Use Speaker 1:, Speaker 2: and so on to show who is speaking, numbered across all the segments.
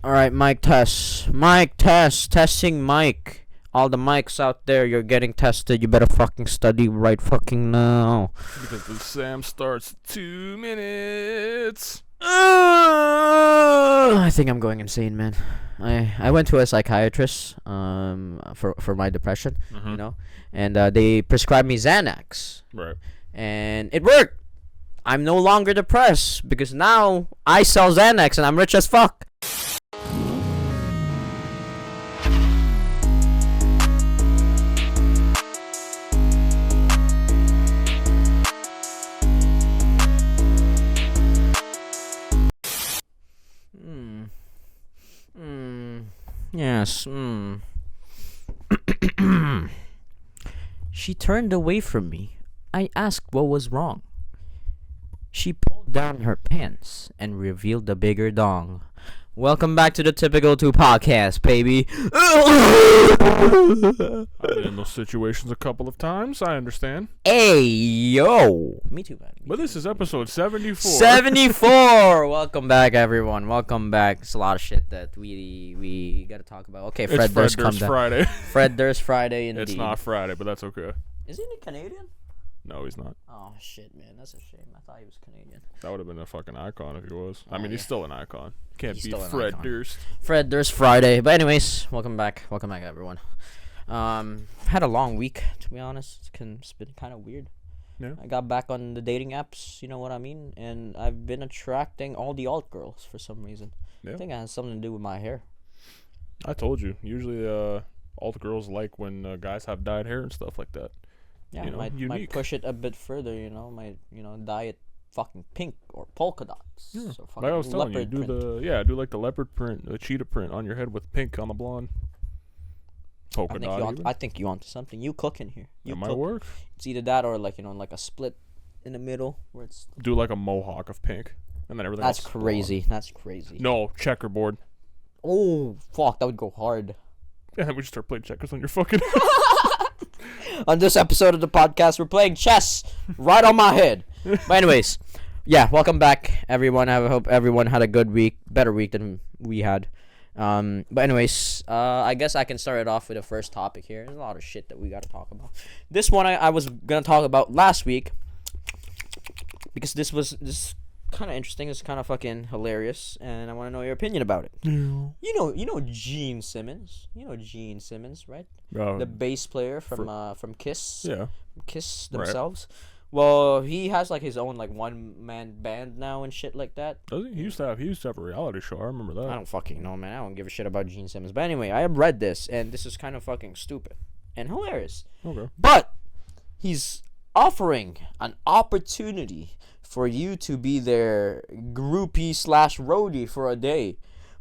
Speaker 1: Alright, mic test. Mic test. Testing mic. All the mics out there, you're getting tested. You better fucking study right fucking now.
Speaker 2: Because the Sam starts 2 minutes.
Speaker 1: I think I'm going insane, man. I went to a psychiatrist for my depression, you know, and they prescribed me Xanax.
Speaker 2: Right.
Speaker 1: And it worked. I'm no longer depressed because now I sell Xanax and I'm rich as fuck. Yes. She turned away from me. I asked what was wrong. She pulled down her pants and revealed the bigger dong. Welcome back to the Typical 2 podcast, baby.
Speaker 2: I've been in those situations a couple of times. I understand.
Speaker 1: Hey, yo. Me too, man.
Speaker 2: But this is episode 74.
Speaker 1: 74. Welcome back, everyone. Welcome back. It's a lot of shit that we got to talk about. Okay, Fred Durst, come down.
Speaker 2: Friday.
Speaker 1: Fred Durst Friday, indeed.
Speaker 2: It's not Friday, but that's okay.
Speaker 1: Isn't he Canadian?
Speaker 2: No, he's not.
Speaker 1: Oh, shit, man. That's a shame. I thought he was Canadian.
Speaker 2: That would have been a fucking icon if he was.
Speaker 1: Oh,
Speaker 2: I mean,
Speaker 1: yeah.
Speaker 2: he's still an icon. Can't
Speaker 1: He's
Speaker 2: beat
Speaker 1: still an
Speaker 2: Fred
Speaker 1: icon.
Speaker 2: Durst.
Speaker 1: Fred Durst Friday. But anyways, welcome back. Welcome back, everyone. Had a long week, to be honest. It's been kind of weird.
Speaker 2: Yeah.
Speaker 1: I got back on the dating apps, you know what I mean? And I've been attracting all the alt girls for some reason.
Speaker 2: Yeah.
Speaker 1: I think it has something to do with my hair.
Speaker 2: I told you. Usually, all the girls like when guys have dyed hair and stuff like that.
Speaker 1: Yeah,
Speaker 2: You know,
Speaker 1: might
Speaker 2: unique.
Speaker 1: push it a bit further, might, dye it fucking pink or polka dots.
Speaker 2: Yeah.
Speaker 1: So
Speaker 2: Like I was telling you,
Speaker 1: leopard
Speaker 2: do
Speaker 1: print.
Speaker 2: do like the leopard print, the cheetah print on your head with pink on the blonde. Polka dot.
Speaker 1: I think you onto something. You cook in here. You
Speaker 2: It might
Speaker 1: cook.
Speaker 2: work.
Speaker 1: It's either that or like like a split in the middle where it's.
Speaker 2: Do like a mohawk of pink, and then everything.
Speaker 1: That's
Speaker 2: else is
Speaker 1: crazy. That's crazy.
Speaker 2: blonde. No checkerboard.
Speaker 1: Oh fuck, that would go hard.
Speaker 2: And then we just start playing checkers on your fucking.
Speaker 1: On this episode of the podcast, we're playing chess right on my head. But anyways, yeah, welcome back, everyone. I hope everyone had a good week, better week than we had. But anyways, I guess I can start it off with the first topic here. There's a lot of shit that we got to talk about. This one I was gonna talk about last week because this kind of interesting. It's kind of fucking hilarious, and I want to know your opinion about it.
Speaker 2: Yeah.
Speaker 1: You know Gene Simmons. You know Gene Simmons, right? The bass player from Kiss.
Speaker 2: Yeah.
Speaker 1: Kiss
Speaker 2: Right.
Speaker 1: themselves. Well, he has like his own like one man band now and shit like that.
Speaker 2: Does he? He used to have a reality show. I remember that.
Speaker 1: I don't fucking know, man. I don't give a shit about Gene Simmons. But anyway, I have read this, and this is kind of fucking stupid and hilarious.
Speaker 2: Okay.
Speaker 1: But he's offering an opportunity for you to be their groupie / roadie for a day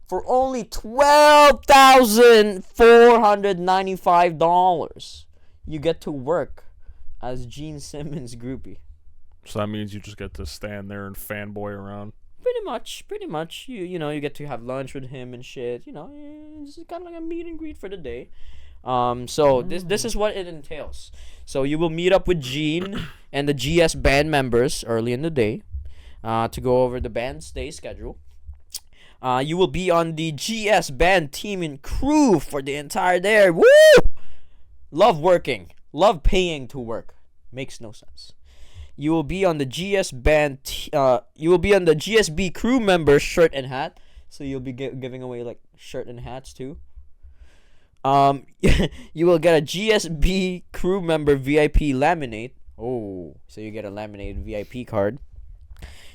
Speaker 1: for only $12,495. You get to work as Gene Simmons groupie.
Speaker 2: So that means you just get to stand there and fanboy around.
Speaker 1: Pretty much. You get to have lunch with him and shit. It's kind of like a meet and greet for the day. So this is what it entails. So you will meet up with Gene and the GS band members early in the day, to go over the band's day schedule. You will be on the GS band team and crew for the entire day. Woo! Love working. Love paying to work. Makes no sense. You will be on the GS band. You will be on the GSB crew member shirt and hat. So you'll be giving away like shirt and hats too. You will get a GSB crew member VIP laminate. Oh, so you get a laminated VIP card.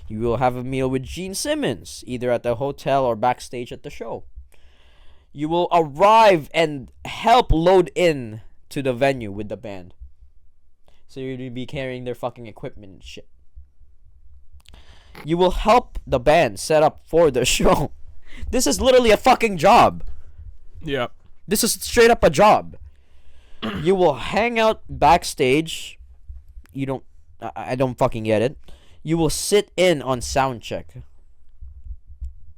Speaker 1: You will have a meal with Gene Simmons, either at the hotel or backstage at the show. You will arrive and help load in to the venue with the band. So you're going to be carrying their fucking equipment and shit. You will help the band set up for the show. This is literally a fucking job.
Speaker 2: Yeah.
Speaker 1: This is straight up a job. You will hang out backstage. I don't fucking get it. You will sit in on sound check.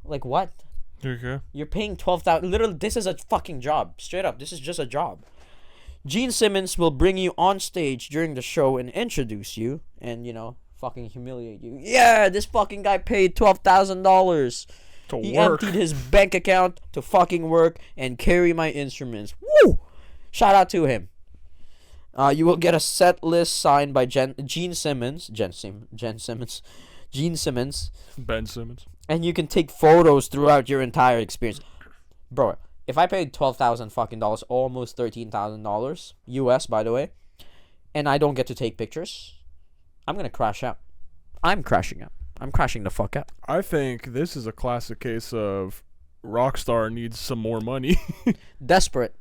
Speaker 1: Like what?
Speaker 2: Okay.
Speaker 1: You're paying $12,000. Literally, this is a fucking job. Straight up, this is just a job. Gene Simmons will bring you on stage during the show and introduce you and, fucking humiliate you. Yeah, this fucking guy paid $12,000
Speaker 2: To
Speaker 1: He
Speaker 2: work.
Speaker 1: emptied his bank account to fucking work and carry my instruments. Woo! Shout out to him. You will get a set list signed by Gene Simmons. Gene Simmons.
Speaker 2: Ben Simmons.
Speaker 1: And you can take photos throughout your entire experience. Bro, if I paid $12,000 fucking dollars, almost $13,000 US, by the way, and I don't get to take pictures, I'm gonna crash out. I'm crashing out. I'm crashing the fuck out.
Speaker 2: I think this is a classic case of Rockstar needs some more money.
Speaker 1: Desperate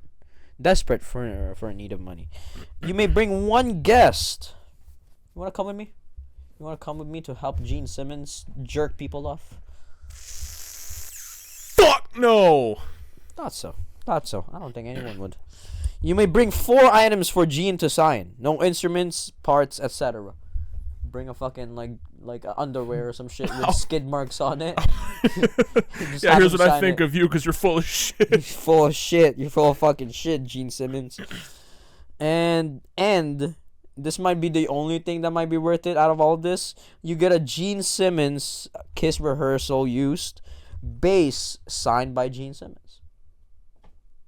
Speaker 1: for a need of money. You may bring one guest. You wanna come with me? You wanna come with me to help Gene Simmons jerk people off?
Speaker 2: Fuck no.
Speaker 1: Not so. I don't think anyone would. You may bring 4 items for Gene to sign. No instruments, parts, etc. Bring a fucking like a underwear or some shit with skid marks on it.
Speaker 2: Yeah, here's what I think of you because you're full of shit.
Speaker 1: You're full of shit. You're full of fucking shit, Gene Simmons. And this might be the only thing that might be worth it out of all this. You get a Gene Simmons Kiss rehearsal used bass signed by Gene Simmons.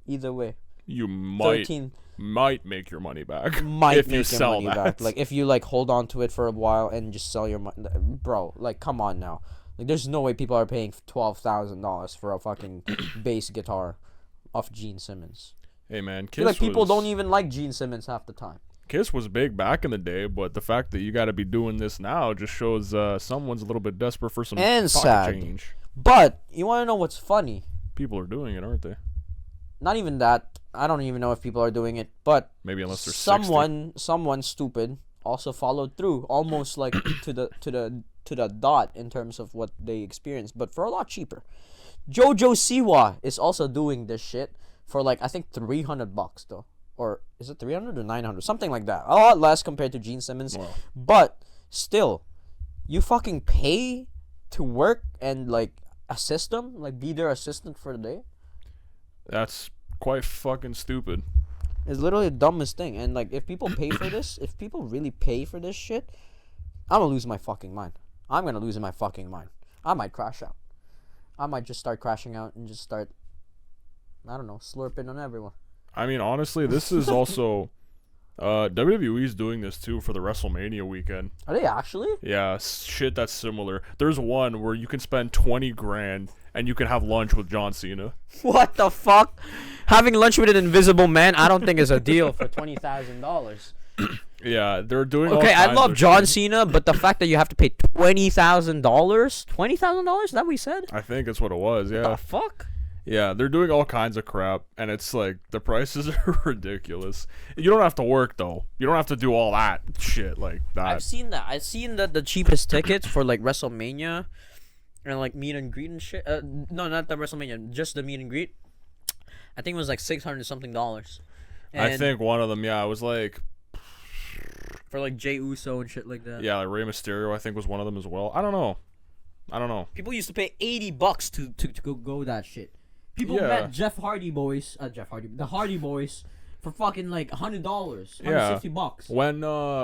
Speaker 1: Either way,
Speaker 2: You might make your money back if you sell that.
Speaker 1: back. Like if you like hold on to it for a while and just sell your money, bro. Like come on now. Like there's no way people are paying $12,000 for a fucking bass guitar off Gene Simmons.
Speaker 2: Hey man,
Speaker 1: I feel like people don't even like Gene Simmons half the time.
Speaker 2: Kiss was big back in the day, but the fact that you got to be doing this now just shows someone's a little bit desperate for some
Speaker 1: And
Speaker 2: pocket
Speaker 1: sad.
Speaker 2: change.
Speaker 1: But you want to know what's funny?
Speaker 2: People are doing it, aren't they?
Speaker 1: Not even that. I don't even know if people are doing it, but
Speaker 2: Maybe unless they're 60.
Speaker 1: someone stupid also followed through, almost like to the dot in terms of what they experienced, but for a lot cheaper. Jojo Siwa is also doing this shit for like I think $300 though, or is it 300 or 900, something like that. A lot less compared to Gene Simmons,
Speaker 2: Wow.
Speaker 1: but still, you fucking pay to work and like assist them, like be their assistant for the day.
Speaker 2: That's quite fucking stupid.
Speaker 1: It's literally the dumbest thing. And like, if people pay for this, if people really pay for this shit, I'm gonna lose my fucking mind. I'm gonna lose my fucking mind. I might crash out. I might just start crashing out and just start, I don't know, slurping on everyone.
Speaker 2: I mean, honestly, this is also WWE's doing this too for the WrestleMania weekend.
Speaker 1: Are they actually?
Speaker 2: Yeah, shit that's similar. There's one where you can spend 20 grand and you can have lunch with John Cena.
Speaker 1: What the fuck? Having lunch with an invisible man, I don't think is a deal for $20,000.
Speaker 2: Yeah, they're doing.
Speaker 1: Okay,
Speaker 2: all
Speaker 1: I
Speaker 2: kinds
Speaker 1: love
Speaker 2: of
Speaker 1: John
Speaker 2: shit.
Speaker 1: Cena, but the fact that you have to pay $20,000, $20,000? Is that what he said?
Speaker 2: I think it's what it was.
Speaker 1: The
Speaker 2: Yeah,
Speaker 1: fuck?
Speaker 2: yeah, they're doing all kinds of crap, and it's like the prices are ridiculous. You don't have to work though. You don't have to do all that shit like that.
Speaker 1: I've seen that. I've seen the cheapest tickets for like WrestleMania and like meet and greet and shit. No, not the WrestleMania, just the meet and greet. I think it was like $600 something.
Speaker 2: I think one of them, yeah, it was like,
Speaker 1: for like Jey Uso and shit like that.
Speaker 2: yeah, like Rey Mysterio, I think was one of them as well. I don't know.
Speaker 1: People used to pay $80 to go that shit. People
Speaker 2: Yeah.
Speaker 1: met the Hardy Boys for fucking like $100,
Speaker 2: Yeah.
Speaker 1: $160.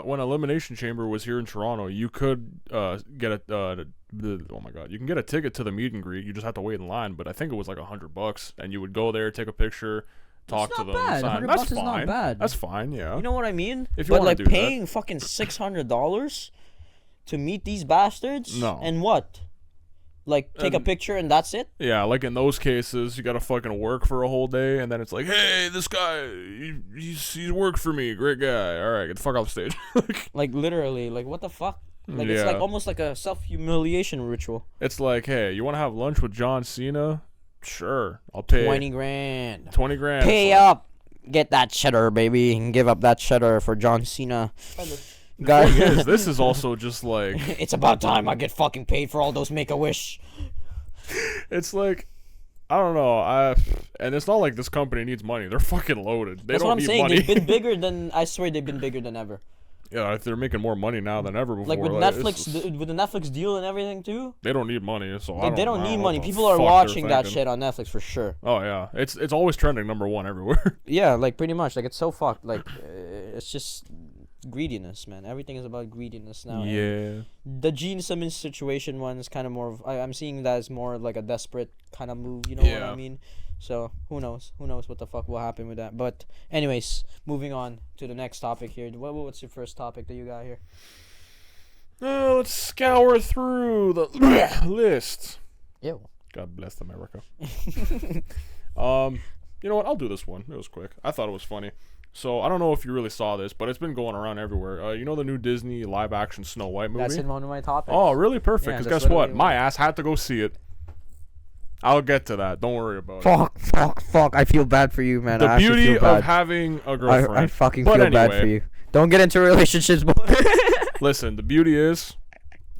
Speaker 2: When Elimination Chamber was here in Toronto, you could get oh my god, you can get a ticket to the meet and greet. You just have to wait in line, but I think it was like $100, and you would go there, take a picture, talk
Speaker 1: That's
Speaker 2: to
Speaker 1: not
Speaker 2: them.
Speaker 1: bad.
Speaker 2: Sign.
Speaker 1: $100
Speaker 2: That's
Speaker 1: is
Speaker 2: fine.
Speaker 1: not bad.
Speaker 2: That's fine. Yeah.
Speaker 1: You know what I mean?
Speaker 2: If you
Speaker 1: but
Speaker 2: wanna
Speaker 1: like
Speaker 2: do that.
Speaker 1: paying fucking $600 to meet these bastards,
Speaker 2: No.
Speaker 1: and what? Like take a picture and that's it?
Speaker 2: Yeah, like in those cases, you gotta fucking work for a whole day, and then it's like, hey, this guy, he's worked for me, great guy. All right, get the fuck off the stage.
Speaker 1: Like literally, like what the fuck? Like it's
Speaker 2: Yeah.
Speaker 1: like almost like a self-humiliation ritual.
Speaker 2: It's like, hey, you want to have lunch with John Cena? Sure, I'll pay
Speaker 1: 20 grand.
Speaker 2: 20 grand.
Speaker 1: Pay
Speaker 2: It's like-
Speaker 1: up. Get that cheddar, baby, and give up that cheddar for John Cena.
Speaker 2: The thing is, this is also just like,
Speaker 1: It's about time I get fucking paid for all those Make-A-Wish.
Speaker 2: it's like, I don't know. And it's not like this company needs money. They're fucking loaded. They
Speaker 1: That's
Speaker 2: don't
Speaker 1: what I'm
Speaker 2: need
Speaker 1: saying.
Speaker 2: money.
Speaker 1: They've been bigger than, I swear they've been bigger than ever.
Speaker 2: Yeah, they're making more money now than ever before.
Speaker 1: Like with
Speaker 2: it's
Speaker 1: Netflix,
Speaker 2: just-
Speaker 1: with the Netflix deal and everything too.
Speaker 2: they don't need money, so
Speaker 1: Like, they don't
Speaker 2: know
Speaker 1: need
Speaker 2: what
Speaker 1: money.
Speaker 2: the
Speaker 1: People are
Speaker 2: fuck they're
Speaker 1: watching that
Speaker 2: thinking.
Speaker 1: shit on Netflix for sure.
Speaker 2: Oh yeah, it's always trending #1 everywhere.
Speaker 1: Yeah, like pretty much. Like it's so fucked. Like it's just greediness, man. Everything is about greediness now.
Speaker 2: Yeah.
Speaker 1: And the Gene Simmons situation one is kind of more of I'm seeing that as more like a desperate kind of move. You know what I mean? So who knows? Who knows what the fuck will happen with that? But anyways, moving on to the next topic here. What's your first topic that you got here?
Speaker 2: Let's scour through the list.
Speaker 1: Ew.
Speaker 2: God bless America. You know what? I'll do this one. It was quick. I thought it was funny. So I don't know if you really saw this, but it's been going around everywhere. You know the new Disney live-action Snow White movie?
Speaker 1: That's in one of my topics.
Speaker 2: Oh, really? Perfect.
Speaker 1: Yeah,
Speaker 2: Because guess what? My ass had to go see it. I'll get to that. Don't worry about it.
Speaker 1: Fuck. I feel bad for you, man.
Speaker 2: The beauty of having a girlfriend.
Speaker 1: I fucking feel bad for you. Don't get into relationships, boy.
Speaker 2: Listen, the beauty is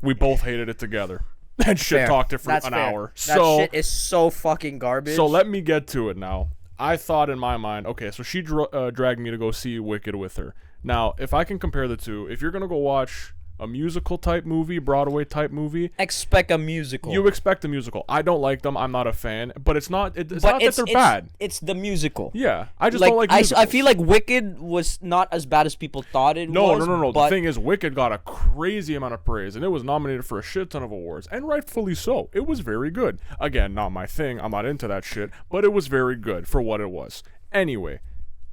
Speaker 2: we both hated it together. And shit talked it for an hour.
Speaker 1: That shit is so fucking garbage.
Speaker 2: So let me get to it now. I thought in my mind, okay, so she dragged me to go see Wicked with her. Now, if I can compare the two, if you're going to go watch a musical type movie, Broadway type movie,
Speaker 1: expect a musical.
Speaker 2: You expect a musical. I don't like them. I'm not a fan, but it's not that they're bad.
Speaker 1: It's the musical.
Speaker 2: Yeah, I just don't like musicals.
Speaker 1: I feel like Wicked was not as bad as people thought it was.
Speaker 2: No. The thing is, Wicked got a crazy amount of praise, and it was nominated for a shit ton of awards, and rightfully so. It was very good. Again, not my thing. I'm not into that shit, but it was very good for what it was. Anyway,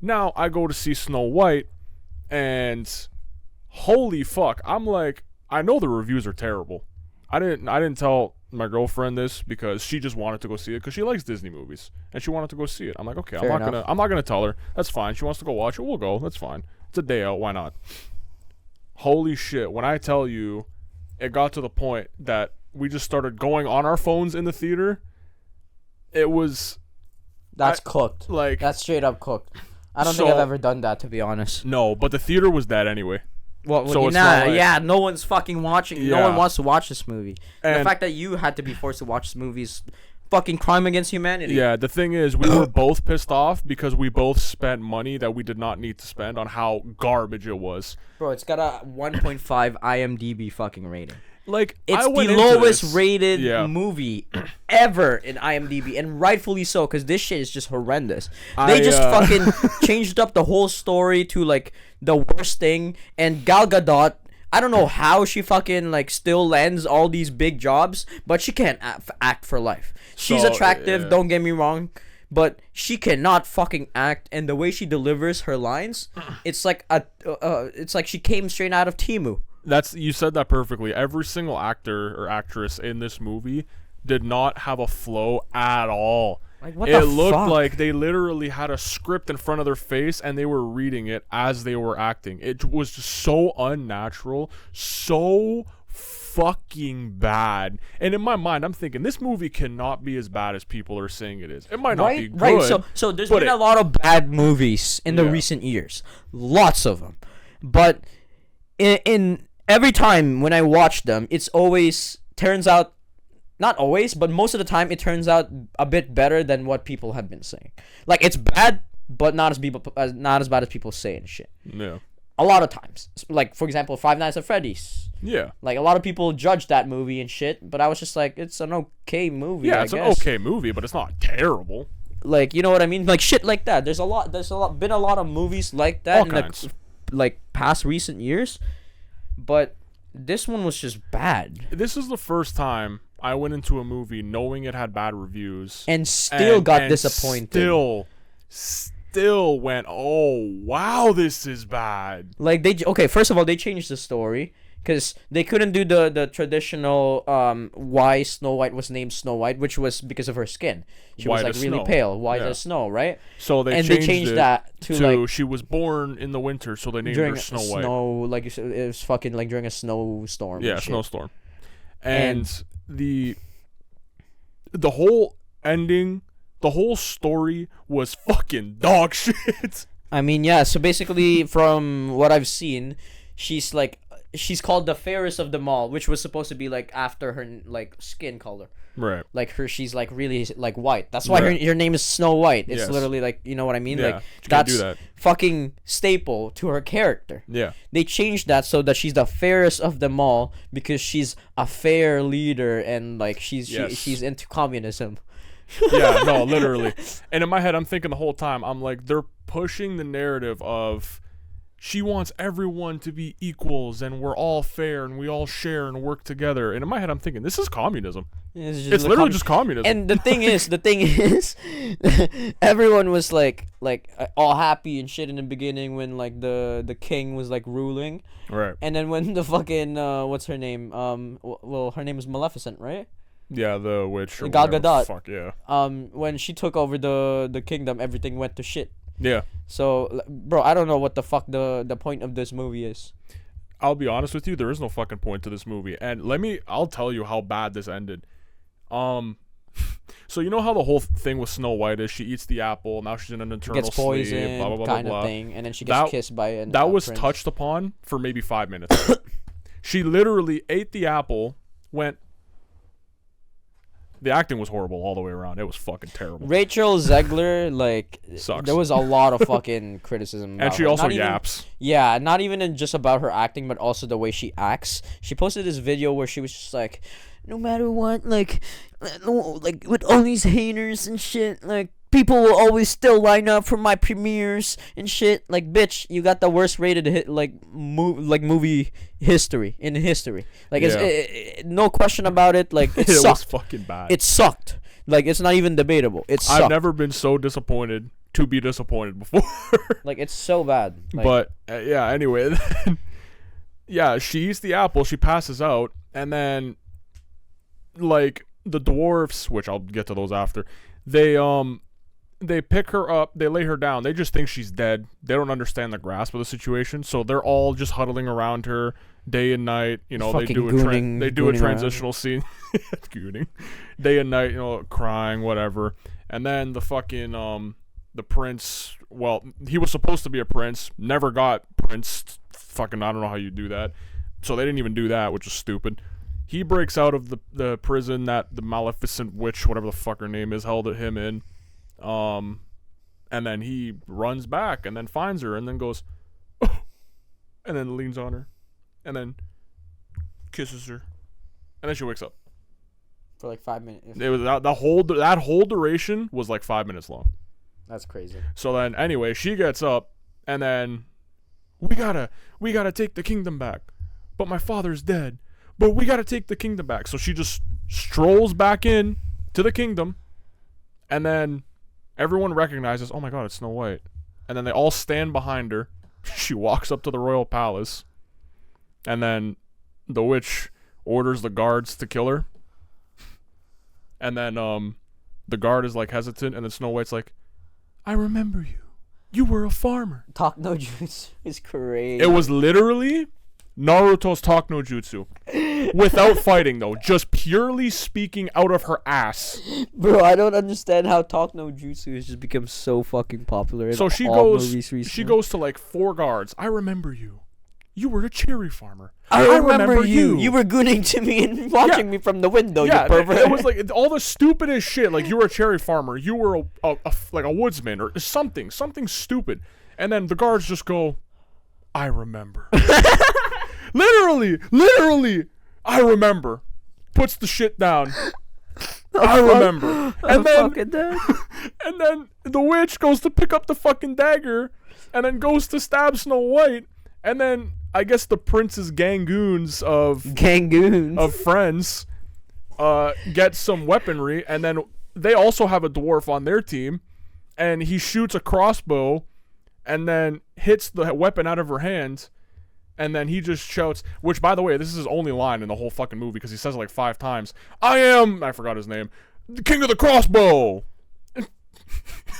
Speaker 2: now I go to see Snow White, and holy fuck, I'm like, I know the reviews are terrible. I didn't tell my girlfriend this because she just wanted to go see it because she likes Disney movies and she wanted to go see it. I'm like, okay, I'm not gonna tell her. That's fine. She wants to go watch it. We'll go. That's fine. It's a day out. Why not? Holy shit! When I tell you, it got to the point that we just started going on our phones in the theater. It was.
Speaker 1: That's cooked.
Speaker 2: Like
Speaker 1: that's straight up cooked. I don't think I've ever done that, to be honest.
Speaker 2: No, but the theater was dead anyway.
Speaker 1: Well, so no one's fucking watching. Yeah. No one wants to watch this movie. And the fact that you had to be forced to watch this movie is fucking crime against humanity.
Speaker 2: Yeah, the thing is, we were both pissed off because we both spent money that we did not need to spend on how garbage it was.
Speaker 1: Bro, it's got a 1.5 IMDb fucking rating.
Speaker 2: Like,
Speaker 1: it's the lowest rated movie ever in IMDb, and rightfully so, because this shit is just horrendous. They just fucking changed up the whole story to like the worst thing, and Gal Gadot, I don't know how she fucking like still lands all these big jobs, but she can't act for life. She's attractive, don't get me wrong, but she cannot fucking act, and the way she delivers her lines, it's like it's like she came straight out of Temu.
Speaker 2: You said that perfectly. Every single actor or actress in this movie did not have a flow at all.
Speaker 1: Like, what the fuck? It
Speaker 2: looked like they literally had a script in front of their face and they were reading it as they were acting. It was just so unnatural, so fucking bad. And in my mind, I'm thinking this movie cannot be as bad as people are saying it is. It might not be good.
Speaker 1: Right. So there's been a lot of bad movies in the recent years. Lots of them. But in every time when I watch them, it's always turns out, not always, but most of the time it turns out a bit better than what people have been saying. Like, it's bad, but not as bad as people say and shit.
Speaker 2: Yeah.
Speaker 1: A lot of times. Like, for example, Five Nights at Freddy's.
Speaker 2: Yeah.
Speaker 1: Like, a lot of people judge that movie and shit, but I was just like, it's an okay movie.
Speaker 2: Yeah, it's an okay movie, but it's not terrible.
Speaker 1: Like, you know what I mean? Like, shit like that. There's been a lot of movies like that in the like past recent years. But this one was just bad.
Speaker 2: This is the first time I went into a movie knowing it had bad reviews
Speaker 1: and still got disappointed.
Speaker 2: Still went, oh wow, this is bad.
Speaker 1: Like, first of all, they changed the story because they couldn't do the traditional why Snow White was named Snow White, which was because of her skin. She was like really pale, white as snow, right?
Speaker 2: So they changed that to like she was born in the winter, so they named her Snow White.
Speaker 1: Like you said, it was fucking like during a snowstorm.
Speaker 2: Yeah, snowstorm. And the whole ending, the whole story was fucking dog shit.
Speaker 1: I mean, yeah. So basically, from what I've seen, she's called the fairest of them all, which was supposed to be like after her like skin color.
Speaker 2: Right.
Speaker 1: Like she's like really like white. That's why her name is Snow White. It's literally like, you know what I mean?
Speaker 2: Yeah,
Speaker 1: like that's fucking staple to her character.
Speaker 2: Yeah.
Speaker 1: They changed that so that she's the fairest of them all because she's a fair leader and like she's into communism.
Speaker 2: Yeah, no, literally. And in my head, I'm thinking the whole time, I'm like, they're pushing the narrative of she wants everyone to be equals and we're all fair and we all share and work together. And in my head, I'm thinking, this is communism. It's literally just communism.
Speaker 1: And the thing is, everyone was like all happy and shit in the beginning when like the king was like ruling.
Speaker 2: Right.
Speaker 1: And then when the fucking what's her name? Well, her name is Maleficent, right?
Speaker 2: Yeah, the witch. Or
Speaker 1: Gal Gadot.
Speaker 2: Fuck yeah.
Speaker 1: When she took over the kingdom, everything went to shit.
Speaker 2: Yeah.
Speaker 1: So, bro, I don't know what the fuck the point of this movie is.
Speaker 2: I'll be honest with you, there is no fucking point to this movie. And I'll tell you how bad this ended. So you know how the whole thing with Snow White is she eats the apple, now she's in an eternal
Speaker 1: Gets poisoned,
Speaker 2: sleep, blah blah blah
Speaker 1: kind
Speaker 2: blah,
Speaker 1: of
Speaker 2: blah.
Speaker 1: thing, and then she gets kissed by an
Speaker 2: That was
Speaker 1: prince.
Speaker 2: touched upon for maybe 5 minutes. She literally ate the apple, went. The acting was horrible all the way around. It was fucking terrible.
Speaker 1: Rachel Zegler, like,
Speaker 2: Sucks.
Speaker 1: there was a lot of fucking criticism about
Speaker 2: And she
Speaker 1: her.
Speaker 2: also
Speaker 1: Not even-
Speaker 2: yaps.
Speaker 1: Yeah, not even just about her acting, but also the way she acts. She posted this video where she was just like, no matter what, like with all these haters and shit, like, people will always still line up for my premieres and shit. Like, bitch, you got the worst rated hit, movie history. Like,
Speaker 2: Yeah.
Speaker 1: it's no question about it. Like, it
Speaker 2: It was
Speaker 1: sucked.
Speaker 2: fucking bad.
Speaker 1: It sucked. Like, it's not even debatable. It sucked.
Speaker 2: I've never been so disappointed to be disappointed before.
Speaker 1: Like, it's so bad. Like,
Speaker 2: But yeah, anyway, then, yeah, she eats the apple, she passes out, and then like the dwarfs, which I'll get to those after, they pick her up, they lay her down. They just think she's dead. They don't understand the grasp of the situation, so they're all just huddling around her day and night. You know, they
Speaker 1: Fucking
Speaker 2: do a
Speaker 1: gooning
Speaker 2: transitional scene, gooning, day and night. You know, crying, whatever. And then the fucking the prince. Well, he was supposed to be a prince, never got prince. Fucking, I don't know how you do that. So they didn't even do that, which is stupid. He breaks out of the prison that the Maleficent witch, whatever the fuck her name is, held him in. And then he runs back and then finds her and then goes, oh, and then leans on her and then kisses her. And then she wakes up.
Speaker 1: for like 5 minutes.
Speaker 2: It was that whole duration was like 5 minutes long.
Speaker 1: That's crazy.
Speaker 2: So then anyway, she gets up and then we gotta take the kingdom back. But my father's dead. But we gotta take the kingdom back. So she just strolls back in to the kingdom, and then everyone recognizes, oh my god, it's Snow White. And then they all stand behind her. She walks up to the royal palace, and then the witch orders the guards to kill her. And then the guard is like hesitant, and then Snow White's like, I remember you. You were a farmer.
Speaker 1: Talk no jutsu is crazy.
Speaker 2: It was literally Naruto's Talk no Jutsu. Without fighting, though. Just purely speaking out of her ass.
Speaker 1: Bro, I don't understand how Talk no Jutsu has just become so fucking popular in
Speaker 2: So she
Speaker 1: all
Speaker 2: goes
Speaker 1: movies recently.
Speaker 2: she goes to like 4 guards. I remember you. You were a cherry farmer.
Speaker 1: I remember you. You were gooning to me and watching me from the window,
Speaker 2: Yeah,
Speaker 1: you pervert.
Speaker 2: it was like all the stupidest shit. Like, you were a cherry farmer. You were like a woodsman or something stupid. And then the guards just go, I remember. Literally, I remember. Puts the shit down. I remember. And then the witch goes to pick up the fucking dagger and then goes to stab Snow White. And then I guess the prince's gangoons of friends get some weaponry, and then they also have a dwarf on their team, and he shoots a crossbow and then hits the weapon out of her hand, and then he just shouts, which, by the way, this is his only line in the whole fucking movie because he says it like 5 times, I forgot his name, the king of the crossbow.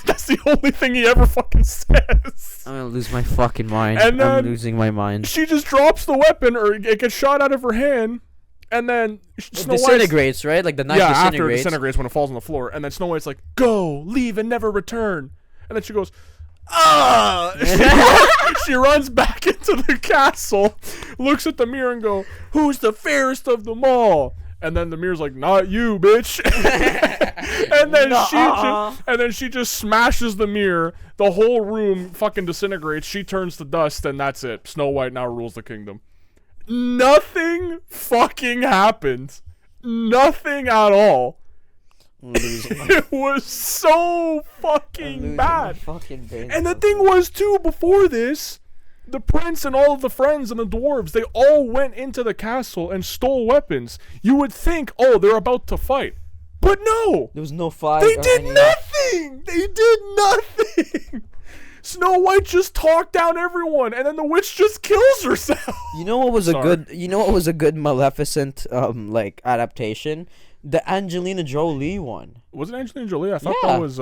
Speaker 2: That's the only thing he ever fucking says.
Speaker 1: I'm gonna lose my fucking mind.
Speaker 2: And then
Speaker 1: I'm losing my mind.
Speaker 2: She just drops the weapon, or it gets shot out of her hand, and then
Speaker 1: It disintegrates, right? Like the knife disintegrates.
Speaker 2: after it disintegrates when it falls on the floor, and then Snow White's like, go, leave, and never return. And then she goes, she runs back into the castle, looks at the mirror and go, who's the fairest of them all? And then the mirror's like, not you, bitch. and then she just smashes the mirror. The whole room fucking disintegrates. She turns to dust, and that's it. Snow White now rules the kingdom. Nothing fucking happened. Nothing at all. It was so fucking bad. And the thing was, too, before this, The prince and all of the friends and the dwarves, they all went into the castle and stole weapons. You would think, oh, they're about to fight. But no!
Speaker 1: There was no fight.
Speaker 2: They did nothing! They did nothing! Snow White just talked down everyone, and then the witch just kills herself.
Speaker 1: You know what was a good Maleficent like adaptation? The Angelina Jolie one.
Speaker 2: Was it Angelina Jolie? I thought
Speaker 1: Yeah.
Speaker 2: that was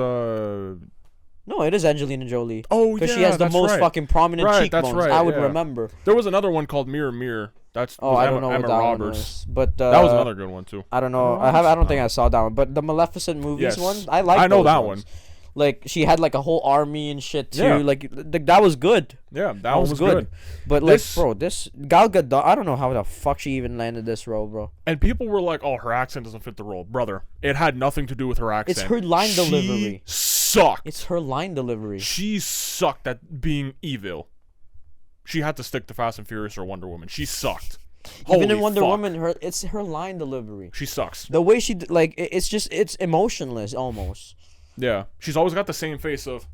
Speaker 1: No, it is Angelina Jolie.
Speaker 2: Oh,
Speaker 1: Because
Speaker 2: yeah,
Speaker 1: she has the
Speaker 2: that's
Speaker 1: most
Speaker 2: right.
Speaker 1: fucking prominent
Speaker 2: Right,
Speaker 1: cheekbones.
Speaker 2: that's right,
Speaker 1: I would
Speaker 2: yeah.
Speaker 1: remember.
Speaker 2: There was another one called Mirror Mirror. That's
Speaker 1: I don't know
Speaker 2: Emma
Speaker 1: what that
Speaker 2: Roberts.
Speaker 1: one was. But
Speaker 2: That was another good one too.
Speaker 1: I don't know. I don't think I saw that one. But the Maleficent movies
Speaker 2: Yes.
Speaker 1: one, I like.
Speaker 2: I know
Speaker 1: those
Speaker 2: that
Speaker 1: ones.
Speaker 2: one.
Speaker 1: Like she had like a whole army and shit too.
Speaker 2: Yeah.
Speaker 1: Like that was good.
Speaker 2: Yeah, that one was good.
Speaker 1: But like,
Speaker 2: This-
Speaker 1: bro, this Gal Gadot, I don't know how the fuck she even landed this role, bro.
Speaker 2: And people were like, "Oh, her accent doesn't fit the role, brother." It had nothing to do with her accent.
Speaker 1: It's her line
Speaker 2: She
Speaker 1: delivery.
Speaker 2: Sucked.
Speaker 1: It's her line delivery.
Speaker 2: She sucked at being evil. She had to stick to Fast and Furious or Wonder Woman. She sucked.
Speaker 1: Even in
Speaker 2: Holy
Speaker 1: Wonder
Speaker 2: fuck.
Speaker 1: Woman, it's her line delivery.
Speaker 2: She sucks.
Speaker 1: The way she like it's emotionless almost.
Speaker 2: Yeah, she's always got the same face of,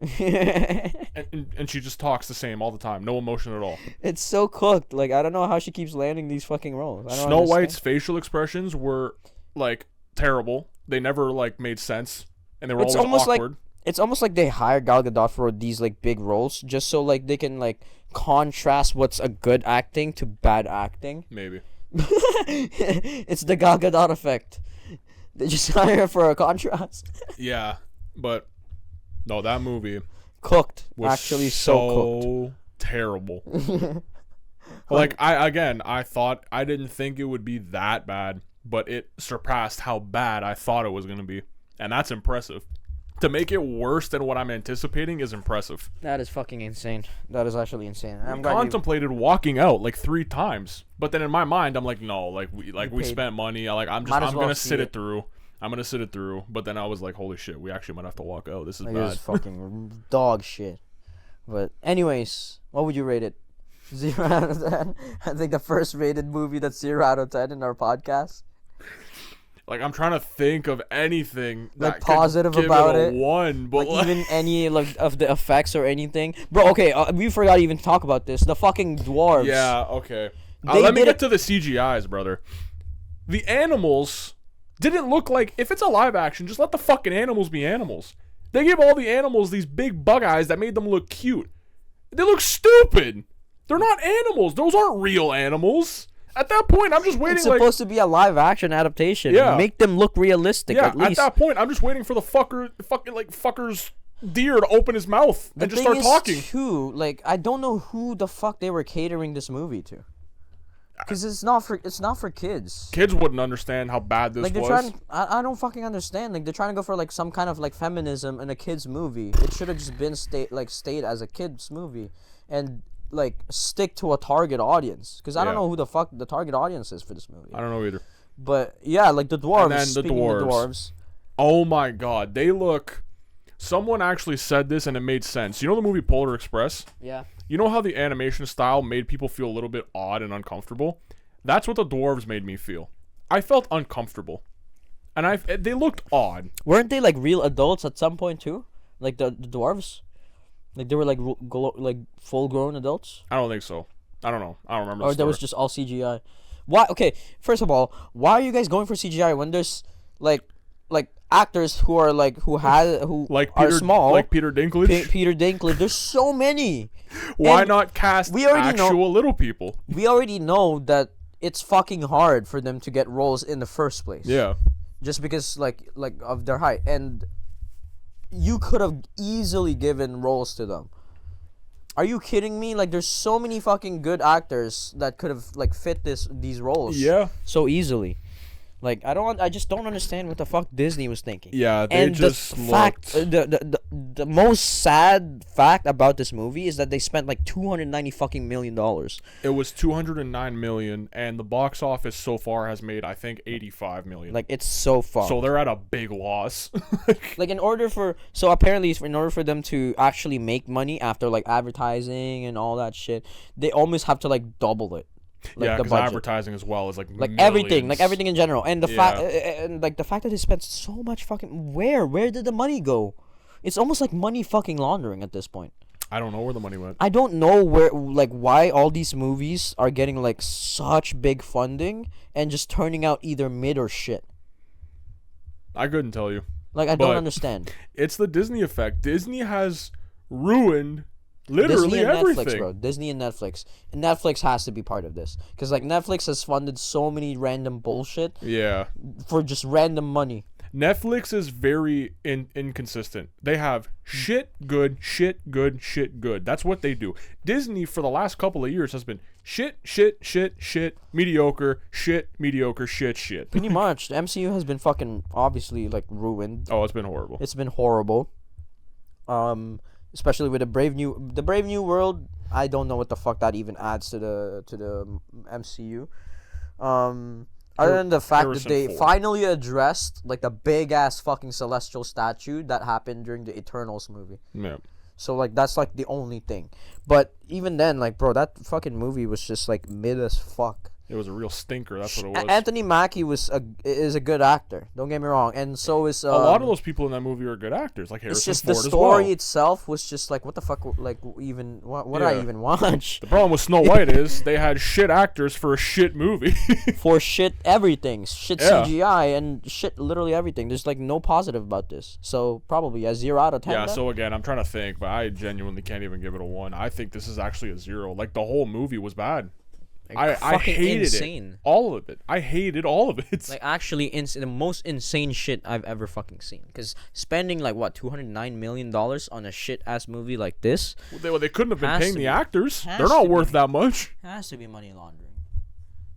Speaker 2: and she just talks the same all the time, no emotion at all.
Speaker 1: It's so cooked. Like I don't know how she keeps landing these fucking roles. I don't
Speaker 2: Snow
Speaker 1: understand.
Speaker 2: White's facial expressions were like terrible. They never like made sense, and they were
Speaker 1: It's
Speaker 2: always
Speaker 1: almost like-
Speaker 2: awkward.
Speaker 1: It's almost like they hire Gal Gadot for these like big roles just so like they can like contrast what's a good acting to bad acting.
Speaker 2: Maybe.
Speaker 1: It's the Gal Gadot effect. They just hire her for a contrast.
Speaker 2: Yeah, but no, that movie
Speaker 1: Cooked.
Speaker 2: was
Speaker 1: Actually so cooked.
Speaker 2: terrible. Like I thought I didn't think it would be that bad, but it surpassed how bad I thought it was gonna be, and that's impressive. To make it worse than what I'm anticipating is impressive.
Speaker 1: That is fucking insane. That is actually insane.
Speaker 2: I contemplated walking out like 3 times, but then in my mind I'm like, no, we
Speaker 1: paid.
Speaker 2: spent money. I'm
Speaker 1: Might as well
Speaker 2: gonna
Speaker 1: see
Speaker 2: sit
Speaker 1: it.
Speaker 2: it through. I'm gonna sit it through. But then I was like, holy shit, we actually might have to walk out. This is
Speaker 1: Like,
Speaker 2: bad.
Speaker 1: it is fucking dog shit. But anyways, what would you rate it? 0 out of 10. I think the first rated movie that's 0 out of 10 in our podcast.
Speaker 2: Like I'm trying to think of anything
Speaker 1: Like,
Speaker 2: that
Speaker 1: positive
Speaker 2: could give
Speaker 1: about
Speaker 2: it.
Speaker 1: it.
Speaker 2: A 1, but
Speaker 1: Like even any like of the effects or anything, bro. Okay, we forgot to even talk about this. The fucking dwarves.
Speaker 2: yeah, okay.
Speaker 1: They
Speaker 2: Let me
Speaker 1: did
Speaker 2: get
Speaker 1: it-
Speaker 2: to the CGIs, brother. The animals didn't look like. If it's a live action, just let the fucking animals be animals. They gave all the animals these big bug eyes that made them look cute. They look stupid. They're not animals. Those aren't real animals. At that point, I'm just waiting.
Speaker 1: It's supposed to be a live action adaptation.
Speaker 2: Yeah.
Speaker 1: Make them look realistic
Speaker 2: yeah,
Speaker 1: at least.
Speaker 2: that point, I'm just waiting for the fucker's deer to open his mouth and just start talking.
Speaker 1: Too, like I don't know who the fuck they were catering this movie to. Because it's not for kids.
Speaker 2: Kids wouldn't understand how bad this
Speaker 1: Like they're
Speaker 2: was.
Speaker 1: trying. I don't fucking understand. Like they're trying to go for like some kind of like feminism in a kids movie. It should have just been stayed as a kids movie, and like stick to a target audience. Because I don't
Speaker 2: Yeah.
Speaker 1: know who the fuck the target audience is for this movie.
Speaker 2: I don't know either.
Speaker 1: But yeah, like the dwarves.
Speaker 2: And then the
Speaker 1: speaking of
Speaker 2: dwarves. Oh my god, they look. Someone actually said this and it made sense. You know the movie Polar Express?
Speaker 1: Yeah.
Speaker 2: You know how the animation style made people feel a little bit odd and uncomfortable? That's what the dwarves made me feel. I felt uncomfortable. And they looked odd.
Speaker 1: Weren't they like real adults at some point too? Like the dwarves? Like they were like like full grown adults?
Speaker 2: I don't think so. I don't know. I don't remember
Speaker 1: Or
Speaker 2: the
Speaker 1: that
Speaker 2: story.
Speaker 1: was just all CGI? Why? Okay, first of all, why are you guys going for CGI when there's like actors who are like who
Speaker 2: like
Speaker 1: are
Speaker 2: Peter,
Speaker 1: small?
Speaker 2: like Peter Dinklage.
Speaker 1: Peter Dinklage. There's so many.
Speaker 2: Why
Speaker 1: And
Speaker 2: not cast
Speaker 1: we already know-
Speaker 2: actual little people?
Speaker 1: We already know that it's fucking hard for them to get roles in the first place.
Speaker 2: Yeah.
Speaker 1: Just because like of their height, and you could have easily given roles to them. Are you kidding me? Like there's so many fucking good actors that could have like fit these roles.
Speaker 2: Yeah.
Speaker 1: So easily. Like I just don't understand what the fuck Disney was thinking.
Speaker 2: Yeah, they
Speaker 1: And
Speaker 2: just
Speaker 1: the fact,
Speaker 2: looked...
Speaker 1: the most sad fact about this movie is that they spent like $290 fucking million.
Speaker 2: It was $209 million, and the box office so far has made, I think, $85 million.
Speaker 1: Like it's so far.
Speaker 2: So they're at a big loss.
Speaker 1: Like in order for them to actually make money after like advertising and all that shit, they almost have to like double it. Like
Speaker 2: yeah,
Speaker 1: the
Speaker 2: because
Speaker 1: budget.
Speaker 2: advertising as well is like
Speaker 1: Everything,
Speaker 2: millions.
Speaker 1: like everything in general, and the
Speaker 2: Yeah.
Speaker 1: fact, and like the fact that they spent so much fucking. Where did the money go? It's almost like money fucking laundering at this point.
Speaker 2: I don't know where the money went.
Speaker 1: I don't know why all these movies are getting like such big funding and just turning out either mid or shit.
Speaker 2: I couldn't tell you.
Speaker 1: Like, I don't understand.
Speaker 2: It's the Disney effect. Disney has ruined literally
Speaker 1: Disney and
Speaker 2: everything.
Speaker 1: Netflix, bro. Disney and Netflix. And Netflix has to be part of this. Because, like, Netflix has funded so many random bullshit.
Speaker 2: Yeah.
Speaker 1: For just random money.
Speaker 2: Netflix is very inconsistent. They have shit good, shit good, shit good. That's what they do. Disney, for the last couple of years, has been shit, mediocre, shit.
Speaker 1: Pretty much. The MCU has been fucking, obviously, like, ruined.
Speaker 2: Oh, it's been horrible.
Speaker 1: It's been horrible. Especially with the Brave New World. I don't know what the fuck that even adds to the MCU. Other than the fact that they finally addressed like the big ass fucking celestial statue that happened during the Eternals movie.
Speaker 2: Yeah.
Speaker 1: So like that's like the only thing. But even then, like, bro, that fucking movie was just like mid as fuck.
Speaker 2: It was a real stinker. That's what it was.
Speaker 1: Anthony Mackie is a good actor. Don't get me wrong, and so is
Speaker 2: a lot of those people in that movie are good actors, like Harrison
Speaker 1: It's just
Speaker 2: Ford
Speaker 1: the story
Speaker 2: as well.
Speaker 1: itself was just like, what the fuck, like, even what I even watch.
Speaker 2: The problem with Snow White is they had shit actors for a shit movie.
Speaker 1: For shit everything, shit CGI and shit literally everything. There's like no positive about this. So probably a 0 out of 10.
Speaker 2: Yeah.
Speaker 1: Then?
Speaker 2: So again, I'm trying to think, but I genuinely can't even give it a 1. I think this is actually a 0. Like the whole movie was bad.
Speaker 1: Like,
Speaker 2: I hated
Speaker 1: insane.
Speaker 2: it. All of it. I hated all of it.
Speaker 1: Like actually the most insane shit I've ever fucking seen. Because spending like what $209 million on a shit ass movie like this.
Speaker 2: Well, they couldn't have been paying the actors. They're
Speaker 1: to
Speaker 2: not worth that much.
Speaker 1: Has to be money laundering.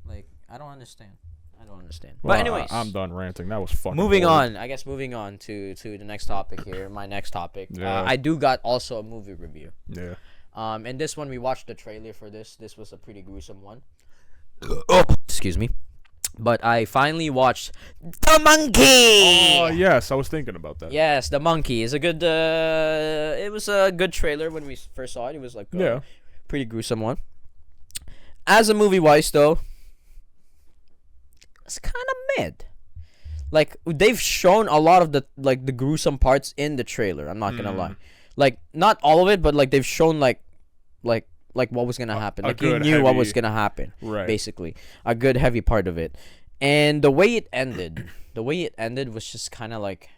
Speaker 1: Like I don't understand.
Speaker 2: Well,
Speaker 1: But anyways,
Speaker 2: I'm done ranting. That was fucking.
Speaker 1: moving
Speaker 2: horrible.
Speaker 1: on. I guess moving on to the next topic here. My next topic.
Speaker 2: Yeah.
Speaker 1: I do got also a movie review.
Speaker 2: Yeah.
Speaker 1: And this one we watched the trailer for this. This was a pretty gruesome one. Oh, excuse me. But I finally watched The Monkey.
Speaker 2: Oh yes, I was thinking about that.
Speaker 1: Yes, The Monkey is a good. It was a good trailer when we first saw it. It was like pretty gruesome one. As a movie wise though, it's kind of mid. Like they've shown a lot of the gruesome parts in the trailer. I'm not gonna lie. Like not all of it, but like they've shown like what was gonna happen. Like you knew what was gonna happen.
Speaker 2: Right.
Speaker 1: Basically, a good heavy part of it, and the way it ended, was just kind of like,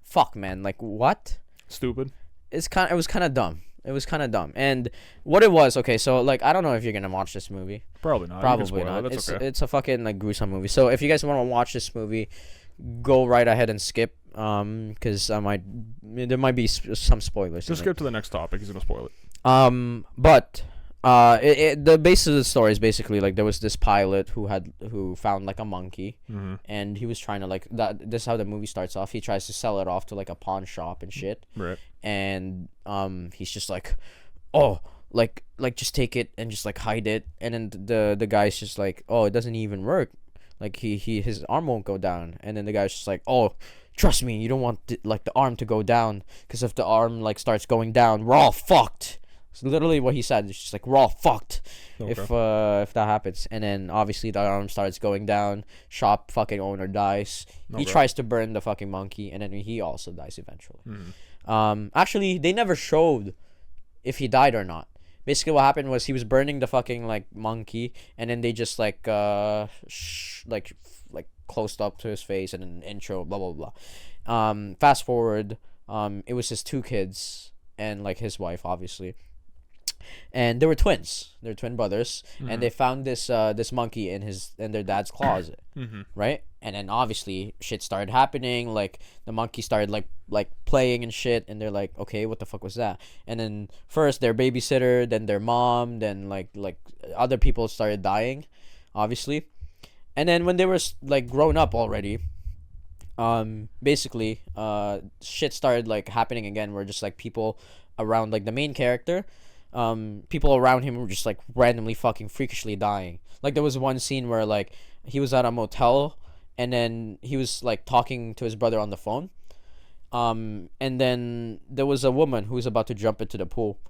Speaker 1: fuck, man. Like what?
Speaker 2: Stupid.
Speaker 1: It was kind of dumb. And what it was, okay, so like I don't know if you're gonna watch this movie.
Speaker 2: Probably not.
Speaker 1: Probably not. It's a fucking like gruesome movie. So if you guys want to watch this movie, go right ahead and skip. Because there might be some spoilers.
Speaker 2: Just skip to the next topic. He's gonna spoil it.
Speaker 1: But the basis of the story is basically like there was this pilot who found like a monkey, and he was trying to like that. This is how the movie starts off. He tries to sell it off to like a pawn shop and shit.
Speaker 2: Right.
Speaker 1: And he's just like, oh, like just take it and just like hide it. And then the guy's just like, oh, it doesn't even work. Like his arm won't go down. And then the guy's just like, oh, trust me, you don't want the arm to go down, because if the arm like starts going down, we're all fucked. It's literally what he said. It's just like we're all fucked if that happens. And then obviously the arm starts going down. Shop fucking owner dies. He tries to burn the fucking monkey, and then he also dies eventually. Actually, they never showed if he died or not. Basically, what happened was he was burning the fucking like monkey, and then they just like closed up to his face and an intro, blah blah blah. Fast forward, it was his 2 kids and like his wife, obviously, and they were twins. They're twin brothers, and they found this monkey in their dad's closet, right? And then obviously shit started happening. Like the monkey started like playing and shit, and they're like, okay, what the fuck was that? And then first their babysitter, then their mom, then like other people started dying, obviously. And then when they were like grown up already, basically, shit started like happening again. Where just like people around like the main character, people around him were just like randomly fucking freakishly dying. Like there was one scene where like he was at a motel, and then he was like talking to his brother on the phone, and then there was a woman who was about to jump into the pool.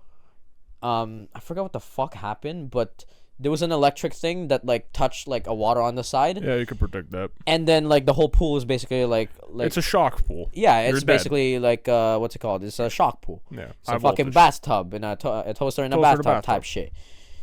Speaker 1: I forgot what the fuck happened, but there was an electric thing that like touched like a water on the side,
Speaker 2: Yeah, you could predict that.
Speaker 1: and then like the whole pool is basically like
Speaker 2: It's a shock pool.
Speaker 1: yeah,
Speaker 2: You're
Speaker 1: it's
Speaker 2: dead.
Speaker 1: basically like what's it called? It's a shock pool.
Speaker 2: Yeah.
Speaker 1: It's a
Speaker 2: high
Speaker 1: fucking
Speaker 2: voltage.
Speaker 1: bathtub and a toaster in a
Speaker 2: Toaster in a
Speaker 1: bathtub type
Speaker 2: bathtub.
Speaker 1: shit.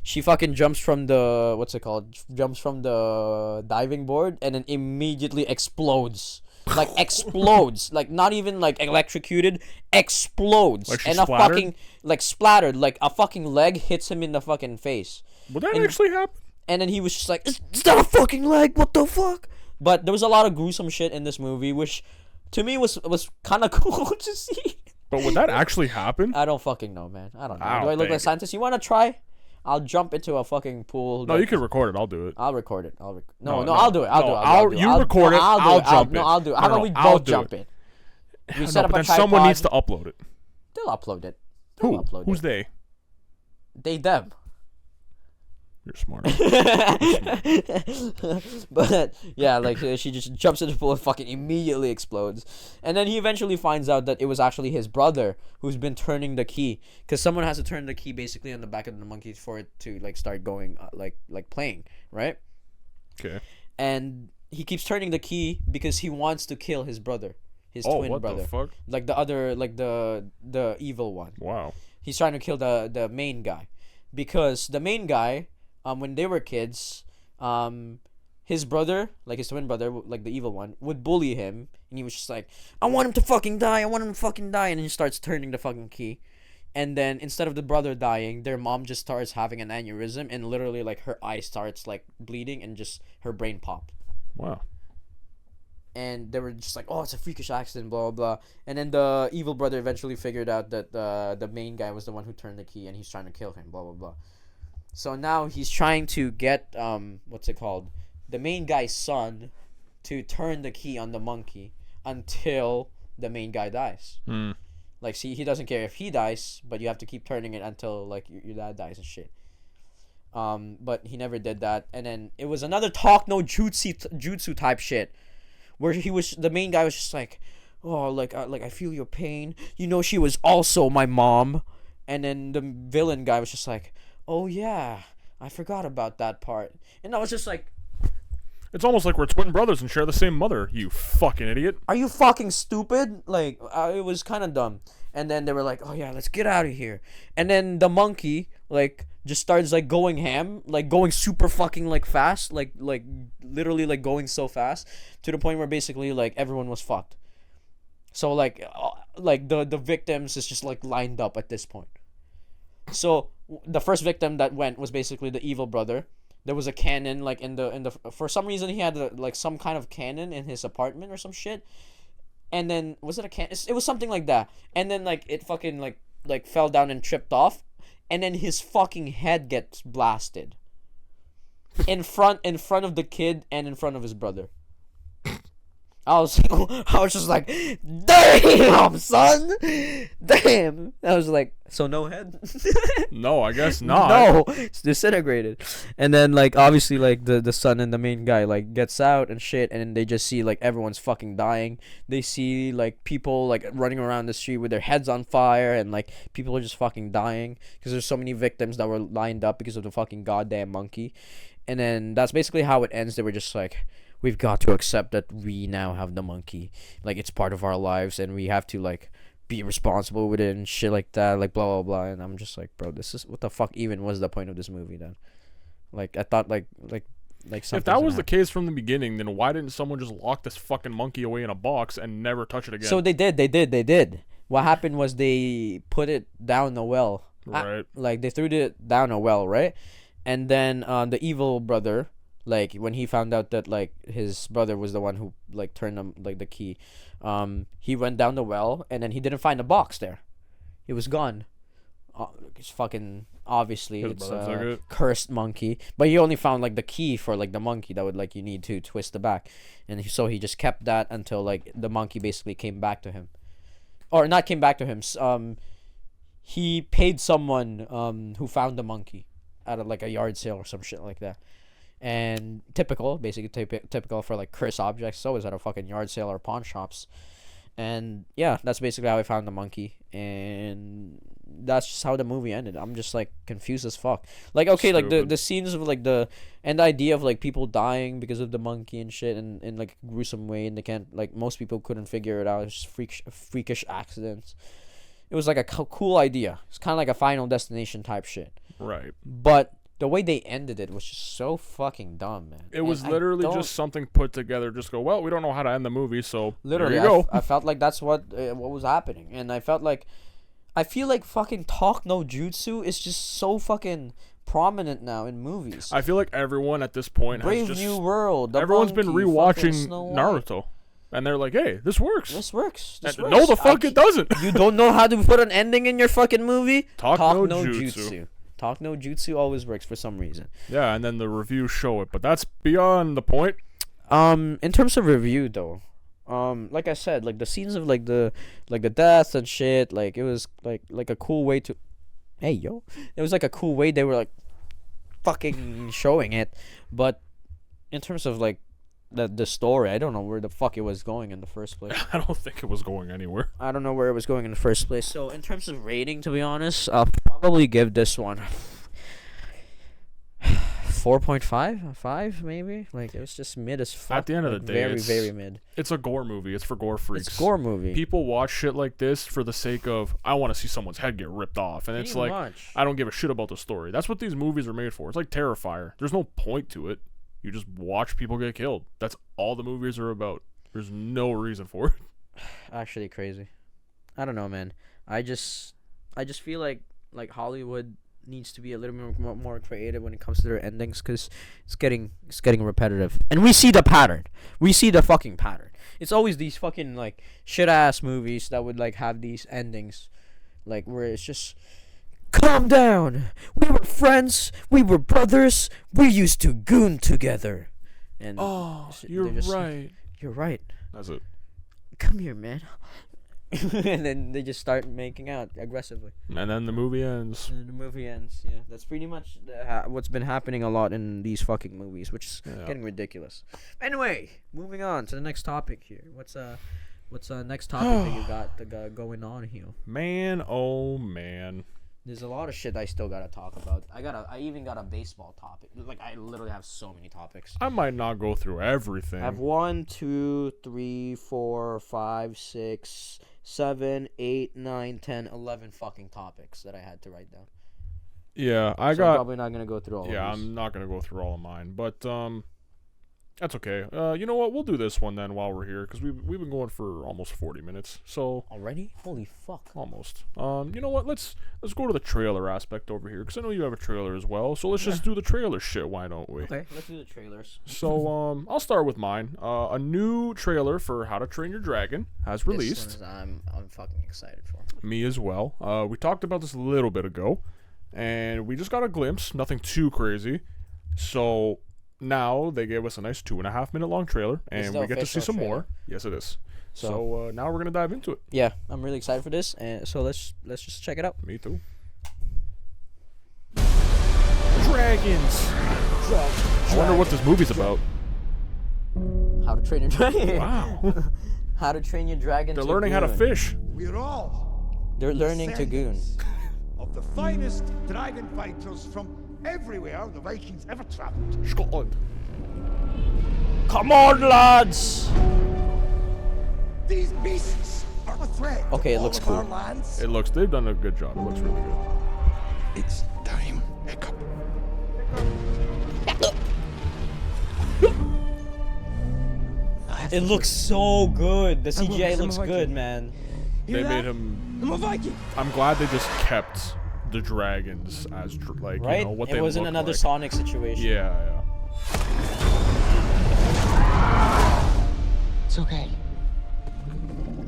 Speaker 1: She fucking jumps from the what's it called? Jumps from the diving board and then immediately explodes. Like explodes. Like not even like electrocuted. Explodes.
Speaker 2: Like she
Speaker 1: and a
Speaker 2: splattered?
Speaker 1: fucking like splattered. Like a fucking leg hits him in the fucking face.
Speaker 2: Would that
Speaker 1: And-
Speaker 2: actually happen?
Speaker 1: And then he was just like, "It's not a fucking leg. What the fuck?" But there was a lot of gruesome shit in this movie, which to me was kind of cool to see.
Speaker 2: But would that actually happen?
Speaker 1: I don't fucking know, man. I don't know.
Speaker 2: I
Speaker 1: Do
Speaker 2: don't
Speaker 1: I look like a
Speaker 2: think-
Speaker 1: scientist? You want to try? I'll jump into a fucking pool.
Speaker 2: No, you can record it. I'll do it.
Speaker 1: I'll record it.
Speaker 2: No,
Speaker 1: No,
Speaker 2: no.
Speaker 1: I'll do it. I'll
Speaker 2: No,
Speaker 1: do it.
Speaker 2: I'll-
Speaker 1: do it.
Speaker 2: you record it,
Speaker 1: I'll
Speaker 2: I'll
Speaker 1: do it.
Speaker 2: jump
Speaker 1: No,
Speaker 2: it.
Speaker 1: I'll do it. How
Speaker 2: No,
Speaker 1: about
Speaker 2: no,
Speaker 1: we
Speaker 2: I'll
Speaker 1: both
Speaker 2: do
Speaker 1: jump
Speaker 2: it.
Speaker 1: it? We
Speaker 2: No,
Speaker 1: set up
Speaker 2: but
Speaker 1: a
Speaker 2: then
Speaker 1: tripod.
Speaker 2: someone needs to upload it.
Speaker 1: They'll upload it. They'll
Speaker 2: Who?
Speaker 1: upload
Speaker 2: Who's
Speaker 1: it.
Speaker 2: they?
Speaker 1: They them.
Speaker 2: You're smart.
Speaker 1: But yeah, like she just jumps into the pool and fucking immediately explodes. And then he eventually finds out that it was actually his brother who's been turning the key, because someone has to turn the key basically on the back of the monkey for it to like start going like playing, right?
Speaker 2: Okay.
Speaker 1: And he keeps turning the key because he wants to kill his brother, his twin
Speaker 2: what
Speaker 1: brother,
Speaker 2: the fuck?
Speaker 1: like the other, like the evil one.
Speaker 2: Wow.
Speaker 1: He's trying to kill the main guy, because the main guy, when they were kids, his brother, like his twin brother, like the evil one, would bully him, and he was just like, "I want him to fucking die. I want him to fucking die," and then he starts turning the fucking key. And then instead of the brother dying, their mom just starts having an aneurysm, and literally like her eye starts like bleeding, and just her brain popped.
Speaker 2: Wow.
Speaker 1: And they were just like, "Oh, it's a freakish accident, blah blah blah." And then the evil brother eventually figured out that the main guy was the one who turned the key, and he's trying to kill him, blah blah blah. So now he's trying to get what's it called, the main guy's son, to turn the key on the monkey until the main guy dies.
Speaker 2: Hmm.
Speaker 1: Like, see, he doesn't care if he dies, but you have to keep turning it until like your dad dies and shit. But he never did that, and then it was another talk no jutsu type shit, where the main guy was just like, "Oh, like I feel your pain. You know, she was also my mom," and then the villain guy was just like, "Oh yeah, I forgot about that part," and I was just like,
Speaker 2: It's almost like we're twin brothers and share the same mother. You fucking idiot.
Speaker 1: "Are you fucking stupid?" Like, it was kind of dumb. And then they were like, "Oh yeah, let's get out of here." And then the monkey like just starts like going ham, like going super fucking like fast, like literally like going so fast to the point where basically like everyone was fucked. So like the victims is just like lined up at this point. So the first victim that went was basically the evil brother. There was a cannon like in the for some reason he had like some kind of cannon in his apartment or some shit. And then was it a cannon? It was something like that. And then like it fucking like fell down and tripped off, and then his fucking head gets blasted in front of the kid and in front of his brother. I was just like, "Damn, son, damn." I was like, "So no head?"
Speaker 2: No, I guess not.
Speaker 1: No, it's disintegrated. And then like obviously like the son and the main guy like gets out and shit, and then they just see like everyone's fucking dying. They see like people like running around the street with their heads on fire, and like people are just fucking dying because there's so many victims that were lined up because of the fucking goddamn monkey. And then that's basically how it ends. They were just like, "We've got to accept that we now have the monkey. Like, it's part of our lives, and we have to like be responsible with it and shit like that, like blah blah blah." And I'm just like, bro, this is what the fuck even was the point of this movie then? Like, I thought like something.
Speaker 2: If that was the case from the beginning, then why didn't someone just lock this fucking monkey away in a box and never touch it again?
Speaker 1: So they did. What happened was they put it down a well.
Speaker 2: Right.
Speaker 1: Like they threw it down a well, right? And then the evil brother, like when he found out that like his brother was the one who like turned him like the key, he went down the well, and then he didn't find the box there. It was gone. It's fucking obviously
Speaker 2: His
Speaker 1: it's
Speaker 2: brother took
Speaker 1: a
Speaker 2: it.
Speaker 1: cursed monkey, but he only found like the key for like the monkey that would like you need to twist the back, and so he just kept that until like the monkey basically came back to him, or not came back to him. He paid someone who found the monkey at like a yard sale or some shit like that. And basically typical for like cursed objects. So is at a fucking yard sale or pawn shops. And yeah, that's basically how I found the monkey. And that's just how the movie ended. I'm just like confused as fuck. Like, okay, like
Speaker 2: Stupid.
Speaker 1: the scenes of like the idea of like people dying because of the monkey and shit, and in like a gruesome way, and they can't, like, most people couldn't figure it out. It's just freakish accidents. It was like a cool idea. It's kind of like a Final Destination type shit.
Speaker 2: Right.
Speaker 1: But the way they ended it was just so fucking dumb, man.
Speaker 2: It was literally just something put together. Just go, well, we don't know how to end the movie, so
Speaker 1: literally,
Speaker 2: there you go.
Speaker 1: I felt like that's what was happening, and I feel like fucking talk no jutsu is just so fucking prominent now in movies.
Speaker 2: I feel like everyone at this point
Speaker 1: Brave
Speaker 2: has just
Speaker 1: New World.
Speaker 2: everyone's been
Speaker 1: Monkey,
Speaker 2: rewatching
Speaker 1: Snow White.
Speaker 2: Naruto, and they're like, hey, this works.
Speaker 1: This works.
Speaker 2: No, the fuck it doesn't.
Speaker 1: You don't know how to put an ending in your fucking movie?
Speaker 2: Talk no jutsu.
Speaker 1: Talk no jutsu always works for some reason.
Speaker 2: Yeah, and then the reviews show it, but that's beyond the point.
Speaker 1: In terms of review though, like I said, like the scenes of like the deaths and shit, like it was like a cool way to, hey yo, it was like a cool way they were like fucking showing it, but in terms of like the story, I don't know where the fuck it was going in the first place.
Speaker 2: I don't think it was going anywhere.
Speaker 1: I don't know where it was going in the first place. So in terms of rating, to be honest, I'll probably give this one 4.5, 5 maybe. Like, it was just mid as fuck.
Speaker 2: At the end of the day,
Speaker 1: very mid.
Speaker 2: It's a gore movie. It's for gore freaks.
Speaker 1: It's a gore movie.
Speaker 2: People watch shit like this for the sake of, I want to see someone's head get ripped off, and it's like, I don't give a shit about the story. That's what these movies are made for. It's like Terrifier. There's no point to it. You just watch people get killed. That's all the movies are about. There's no reason for it.
Speaker 1: Actually, crazy. I don't know, man. I just feel like Hollywood needs to be a little bit more creative when it comes to their endings, because it's getting repetitive, and we see the pattern. We see the fucking pattern. It's always these fucking like shit ass movies that would like have these endings, like where it's just, calm down. We were friends. We were brothers. We used to goon together. And
Speaker 2: you're right.
Speaker 1: You're right.
Speaker 2: That's it.
Speaker 1: Come here, man. And then they just start making out aggressively.
Speaker 2: And then the movie ends.
Speaker 1: And the movie ends. Yeah, that's pretty much what's been happening a lot in these fucking movies, which is getting ridiculous. Anyway, moving on to the next topic here. What's next topic that you got going on here?
Speaker 2: Man, oh man.
Speaker 1: There's a lot of shit I still gotta talk about. I even got a baseball topic. Like, I literally have so many topics.
Speaker 2: I might not go through everything.
Speaker 1: I have 1, 2, 3, 4, 5, 6, 7, 8, 9, 10, 11 fucking topics that I had to write down.
Speaker 2: Yeah,
Speaker 1: I'm probably not gonna go through all of these.
Speaker 2: Yeah, I'm not gonna go through all of mine, but that's okay. You know what? We'll do this one then while we're here, because we've been going for almost 40 minutes. So
Speaker 1: already? Holy fuck!
Speaker 2: Almost. You know what? Let's go to the trailer aspect over here, because I know you have a trailer as well. So let's just do the trailer shit. Why don't we?
Speaker 1: Okay, let's do the trailers.
Speaker 2: So I'll start with mine. A new trailer for How to Train Your Dragon has released.
Speaker 1: This one I'm fucking excited for.
Speaker 2: Me as well. We talked about this a little bit ago, and we just got a glimpse. Nothing too crazy. So now they gave us a nice 2.5 minute long trailer, and we get to see some more. Yes, it is. So now we're gonna dive into it.
Speaker 1: Yeah, I'm really excited for this, and so let's just check it out.
Speaker 2: Me too. Dragons. I wonder what this movie's about.
Speaker 1: How to Train Your Dragon.
Speaker 2: Wow.
Speaker 1: How to Train Your Dragon.
Speaker 2: They're learning how to fish.
Speaker 3: We're all.
Speaker 1: They're learning to goon.
Speaker 3: Of the finest dragon fighters from everywhere the Vikings ever traveled.
Speaker 2: Scotland.
Speaker 1: Come on, lads!
Speaker 3: These beasts are a threat.
Speaker 1: Okay, it
Speaker 3: to
Speaker 1: looks
Speaker 3: all of
Speaker 1: cool.
Speaker 3: our lands.
Speaker 2: They've done a good job. It looks really good.
Speaker 3: It's time, Hiccup.
Speaker 1: It looks so good. The CGI looks good, man.
Speaker 2: They made him.
Speaker 3: I'm a Viking.
Speaker 2: I'm glad they just kept the dragons as
Speaker 1: Right?
Speaker 2: you know what they
Speaker 1: it wasn't
Speaker 2: look
Speaker 1: another
Speaker 2: like.
Speaker 1: Sonic situation.
Speaker 2: Yeah.
Speaker 4: It's okay.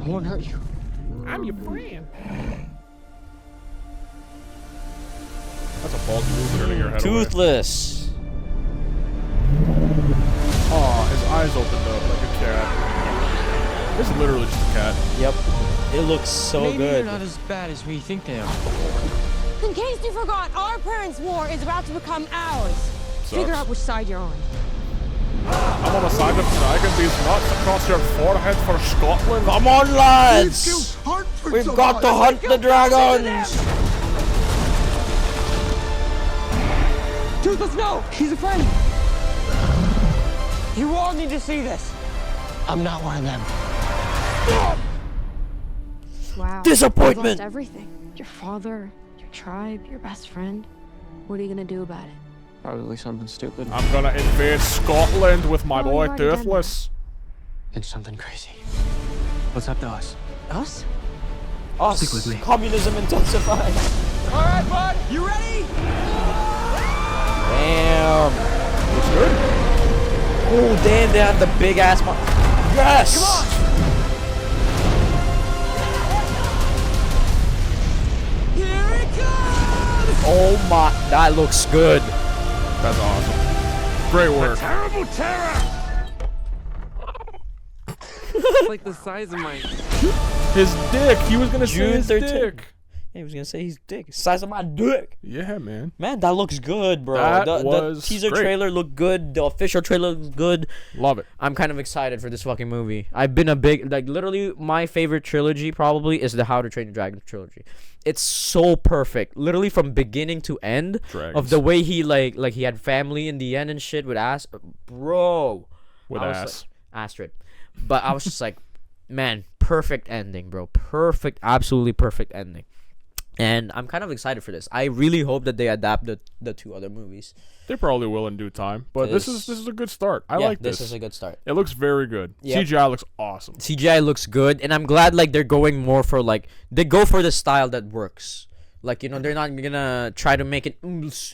Speaker 4: I won't hurt you.
Speaker 2: I'm your friend. That's a ballsy move, turning your head away.
Speaker 1: Toothless.
Speaker 2: Aw, his eyes opened up like a cat. This is literally just a cat.
Speaker 1: Yep. It looks so
Speaker 4: Maybe
Speaker 1: good.
Speaker 4: they're not as bad as we think they are.
Speaker 5: In case you forgot, our parents' war is about to become ours. Figure
Speaker 2: Sucks.
Speaker 5: out which side you're on.
Speaker 2: I'm on the side of dragon. These nuts across your forehead for Scotland.
Speaker 1: Come on, lads!
Speaker 3: Hunt for
Speaker 1: We've
Speaker 3: some
Speaker 1: got to
Speaker 3: odds.
Speaker 1: hunt the dragons!
Speaker 4: Toothless, no! He's a friend! You all need to see this. I'm not one of them.
Speaker 5: Wow.
Speaker 1: Disappointment.
Speaker 5: You've lost everything. Your father, your tribe, your best friend. What are you gonna do about it?
Speaker 4: Probably something stupid.
Speaker 2: I'm gonna invade Scotland with my
Speaker 5: Oh,
Speaker 2: boy
Speaker 5: you already done
Speaker 2: Toothless.
Speaker 4: It's something crazy. What's up to us?
Speaker 5: Us?
Speaker 1: Us.
Speaker 4: Stick with me.
Speaker 1: Communism intensifies.
Speaker 4: All right, bud. You ready?
Speaker 1: Damn. Looks good. Oh, damn, they have the big ass Yes!
Speaker 4: Come on! Here it comes!
Speaker 1: Oh my, that looks good.
Speaker 2: That's awesome. Great work.
Speaker 3: Terrible terror!
Speaker 4: It's like the size of my...
Speaker 2: His dick. He was gonna say
Speaker 1: June
Speaker 2: his
Speaker 1: 13th.
Speaker 2: dick.
Speaker 1: Yeah, he was gonna say he's dick. Size of my dick.
Speaker 2: Yeah, man.
Speaker 1: Man, that looks good, bro.
Speaker 2: That
Speaker 1: the
Speaker 2: was
Speaker 1: teaser
Speaker 2: great.
Speaker 1: trailer looked good. The official trailer looked good.
Speaker 2: Love it.
Speaker 1: I'm kind of excited for this fucking movie. I've been a big, like, literally my favorite trilogy probably is the How to Train Your Dragon trilogy. It's so perfect, literally from beginning to end.
Speaker 2: Dragons.
Speaker 1: Of the way he like he had family in the end and shit with ass, bro.
Speaker 2: With
Speaker 1: I was
Speaker 2: ass.
Speaker 1: like, Astrid. But I was just like, man, perfect ending, bro. Perfect, absolutely perfect ending. And I'm kind of excited for this. I really hope that they adapt the two other movies.
Speaker 2: They probably will in due time, but this is a good start. I
Speaker 1: Yeah,
Speaker 2: like this.
Speaker 1: This is a good start.
Speaker 2: It looks very good.
Speaker 1: Yep.
Speaker 2: CGI looks awesome.
Speaker 1: CGI looks good, and I'm glad like they're going more for like they go for the style that works. Like, you know, they're not gonna try to make it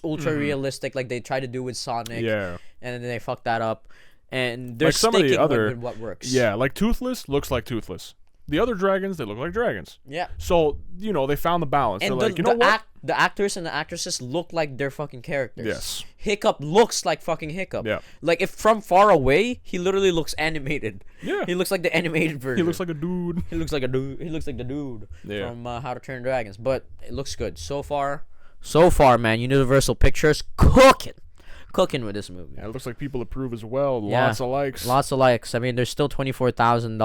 Speaker 1: ultra realistic like they try to do with Sonic.
Speaker 2: Yeah.
Speaker 1: And then they fuck that up. And they're
Speaker 2: Like some of the
Speaker 1: sticking
Speaker 2: other-
Speaker 1: with what works.
Speaker 2: Yeah, like Toothless looks like Toothless. The other dragons, they look like dragons.
Speaker 1: Yeah.
Speaker 2: So, you know, they found the balance.
Speaker 1: And
Speaker 2: They're like, you know what?
Speaker 1: the actors and the actresses look like their fucking characters.
Speaker 2: Yes.
Speaker 1: Hiccup looks like fucking Hiccup.
Speaker 2: Yeah.
Speaker 1: Like, if from far away, he literally looks animated.
Speaker 2: Yeah.
Speaker 1: He looks like the animated version.
Speaker 2: He looks like a dude.
Speaker 1: He looks like a dude. He looks like the dude
Speaker 2: Yeah.
Speaker 1: from How to Train Dragons. But it looks good so far. So far, man. Universal Pictures cooking with this movie.
Speaker 2: Yeah, it looks like people approve as well.
Speaker 1: Yeah.
Speaker 2: Lots of likes.
Speaker 1: Lots of likes. I mean, there's still 24,000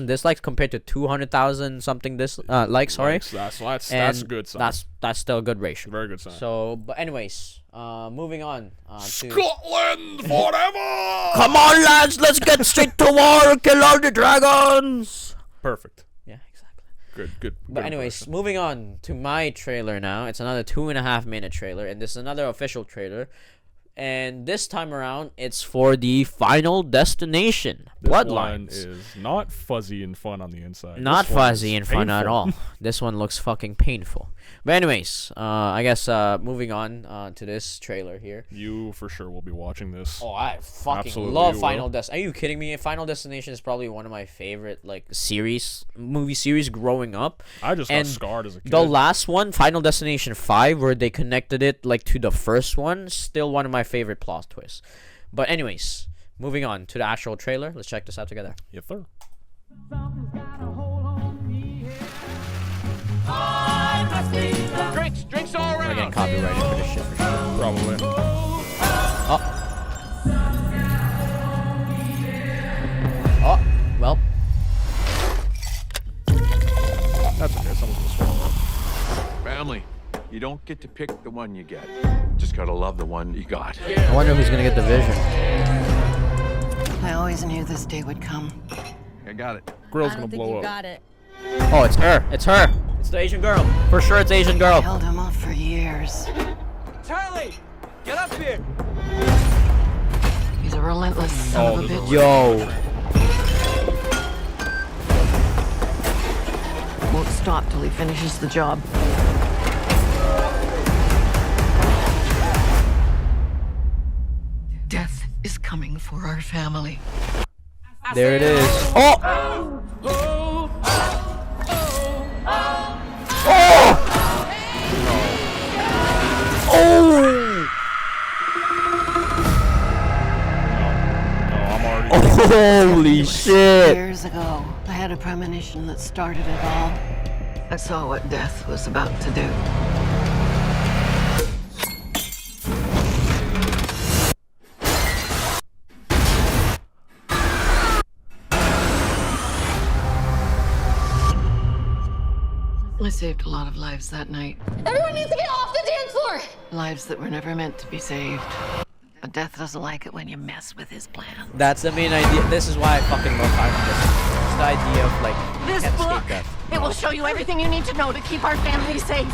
Speaker 1: dislikes compared to 200,000 something likes. Sorry,
Speaker 2: Likes. That's
Speaker 1: and
Speaker 2: a good sign.
Speaker 1: That's still a good ratio.
Speaker 2: Very good sign.
Speaker 1: So, but anyways, moving on. To
Speaker 2: Scotland forever.
Speaker 1: Come on, lads, let's get straight to war. Kill all the dragons.
Speaker 2: Perfect.
Speaker 1: Yeah, exactly.
Speaker 2: Good.
Speaker 1: But anyways, moving on to my trailer now. It's another 2.5 minute trailer, and this is another official trailer. And this time around, it's for the Final Destination Bloodlines.
Speaker 2: This one is not fuzzy and fun on the inside.
Speaker 1: Not
Speaker 2: This one
Speaker 1: fuzzy
Speaker 2: is
Speaker 1: and fun at
Speaker 2: painful.
Speaker 1: all. This one looks fucking painful. But anyways, I guess moving on to this trailer here.
Speaker 2: You for sure will be watching this.
Speaker 1: Oh, I fucking
Speaker 2: Absolutely
Speaker 1: love
Speaker 2: you
Speaker 1: Final
Speaker 2: will.
Speaker 1: Destination. Are you kidding me? Final Destination is probably one of my favorite like movie series growing up.
Speaker 2: I just got
Speaker 1: and
Speaker 2: scarred as a kid.
Speaker 1: The last one, Final Destination 5, where they connected it like to the first one, still one of my favorite plot twists. But anyways, moving on to the actual trailer. Let's check this out together.
Speaker 2: Yes, sir.
Speaker 4: Drinks all
Speaker 1: We're
Speaker 4: around.
Speaker 1: getting copyrighted for this shit for sure.
Speaker 2: Probably.
Speaker 1: Oh, well.
Speaker 2: That's okay. Someone's gonna swallow it.
Speaker 6: Family, you don't get to pick the one you get. Just gotta love the one you got.
Speaker 1: I wonder who's gonna get the vision.
Speaker 7: I always knew this day would come.
Speaker 6: I got it.
Speaker 2: Grill's gonna blow up.
Speaker 5: got it.
Speaker 1: Oh, it's her. It's her. It's the Asian girl. For sure, it's Asian
Speaker 7: I
Speaker 1: girl.
Speaker 7: held him off for years.
Speaker 4: Charlie, get up here.
Speaker 7: He's a relentless son of a bitch.
Speaker 1: Yo.
Speaker 7: Won't stop till he finishes the job. Death is coming for our family.
Speaker 1: There it is. Oh! Oh! Oh!
Speaker 2: No, I'm already.
Speaker 1: Holy shit!
Speaker 7: Years ago, I had a premonition that started it all. I saw what death was about to do. I saved a lot of lives that night.
Speaker 5: Everyone needs to get off the dance floor!
Speaker 7: Lives that were never meant to be saved. But Death doesn't like it when you mess with his plan.
Speaker 1: That's the main idea. This is why I fucking love Final Destination. It's the idea of like
Speaker 7: This
Speaker 1: can't
Speaker 7: book,
Speaker 1: escape death.
Speaker 7: it will show you everything you need to know to keep our family safe.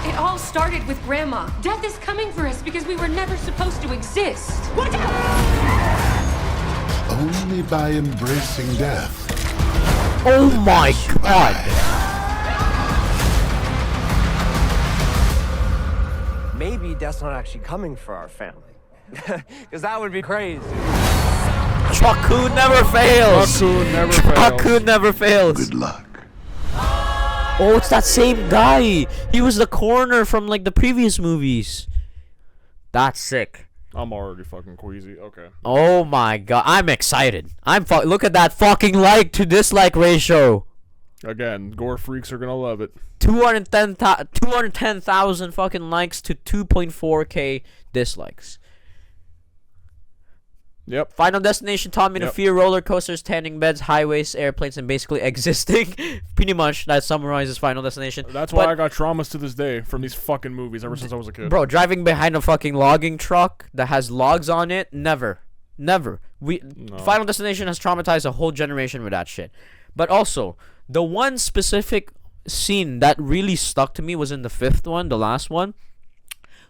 Speaker 5: It all started with Grandma. Death is coming for us because we were never supposed to exist. Watch out!
Speaker 8: Only by embracing death.
Speaker 1: Oh my god!
Speaker 9: Maybe Death's not actually coming for our family. Because that would be crazy.
Speaker 1: Chaku never fails!
Speaker 2: Chaku never fails.
Speaker 1: Chaku never fails!
Speaker 8: Good luck.
Speaker 1: Oh, it's that same guy! He was the coroner from like the previous movies. That's sick.
Speaker 2: I'm already fucking queasy. Okay.
Speaker 1: Oh my god, I'm excited. Look at that fucking like to dislike ratio.
Speaker 2: Again, gore freaks are gonna love it.
Speaker 1: 210,000 fucking likes to 2.4k dislikes.
Speaker 2: Yep.
Speaker 1: Final Destination taught me to
Speaker 2: Yep.
Speaker 1: fear roller coasters, tanning beds, highways, airplanes, and basically existing. Pretty much, that summarizes Final Destination.
Speaker 2: That's why I got traumas to this day from these fucking movies ever since I was a kid.
Speaker 1: Bro, driving behind a fucking logging truck that has logs on it, never. Final Destination has traumatized a whole generation with that shit. But also, the one specific scene that really stuck to me was in the fifth one, the last one,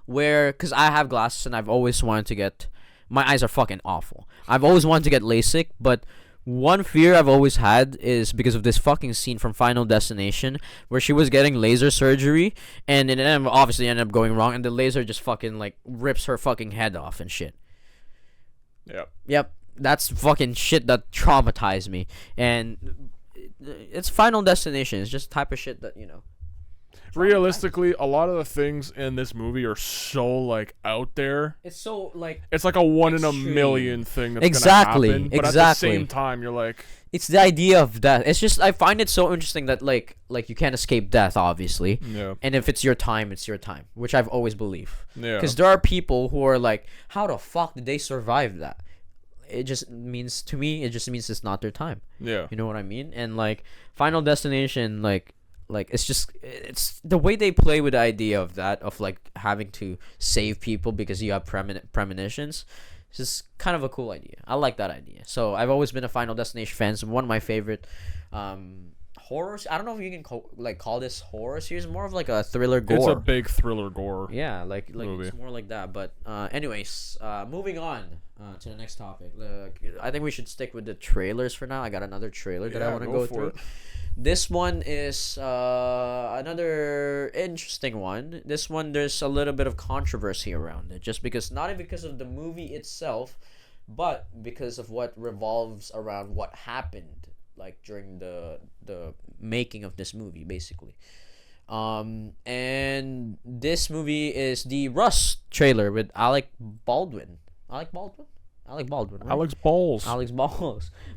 Speaker 1: where, because I have glasses and I've always wanted to get, my eyes are fucking awful. I've always wanted to get LASIK, but one fear I've always had is because of this fucking scene from Final Destination where she was getting laser surgery and it obviously ended up going wrong and the laser just fucking like rips her fucking head off and shit. Yep. That's fucking shit that traumatized me. And it's Final Destination. It's just the type of shit that, you know.
Speaker 2: Realistically, a lot of the things in this movie are so like out there.
Speaker 1: It's so like
Speaker 2: it's like a 1 in a million thing that's gonna happen. But at the same time, you're like,
Speaker 1: it's the idea of death. It's just I find it so interesting that like you can't escape death, obviously.
Speaker 2: Yeah.
Speaker 1: And if it's your time, it's your time, which I've always believed.
Speaker 2: Yeah.
Speaker 1: Because there are people who are like, how the fuck did they survive that? It just means to me, it just means it's not their time.
Speaker 2: Yeah.
Speaker 1: You know what I mean? And like Final Destination, like it's the way they play with the idea of that, of like having to save people because you have premonitions. It's just kind of a cool idea. I like that idea. So I've always been a Final Destination fan. It's one of my favorite horrors. I don't know if you can call this horror series. More of like a thriller gore.
Speaker 2: It's a big thriller gore.
Speaker 1: Yeah, like
Speaker 2: movie.
Speaker 1: It's more like that. But anyways, moving on to the next topic. I think we should stick with the trailers for now. I got another trailer that I want to go through.
Speaker 2: It.
Speaker 1: This one is another interesting one. This one, there's a little bit of controversy around it, just because not because of the movie itself, but because of what revolves around what happened, like during the making of this movie, basically. And this movie is the Rust trailer with Alec Baldwin. Right?
Speaker 2: Alex Balls.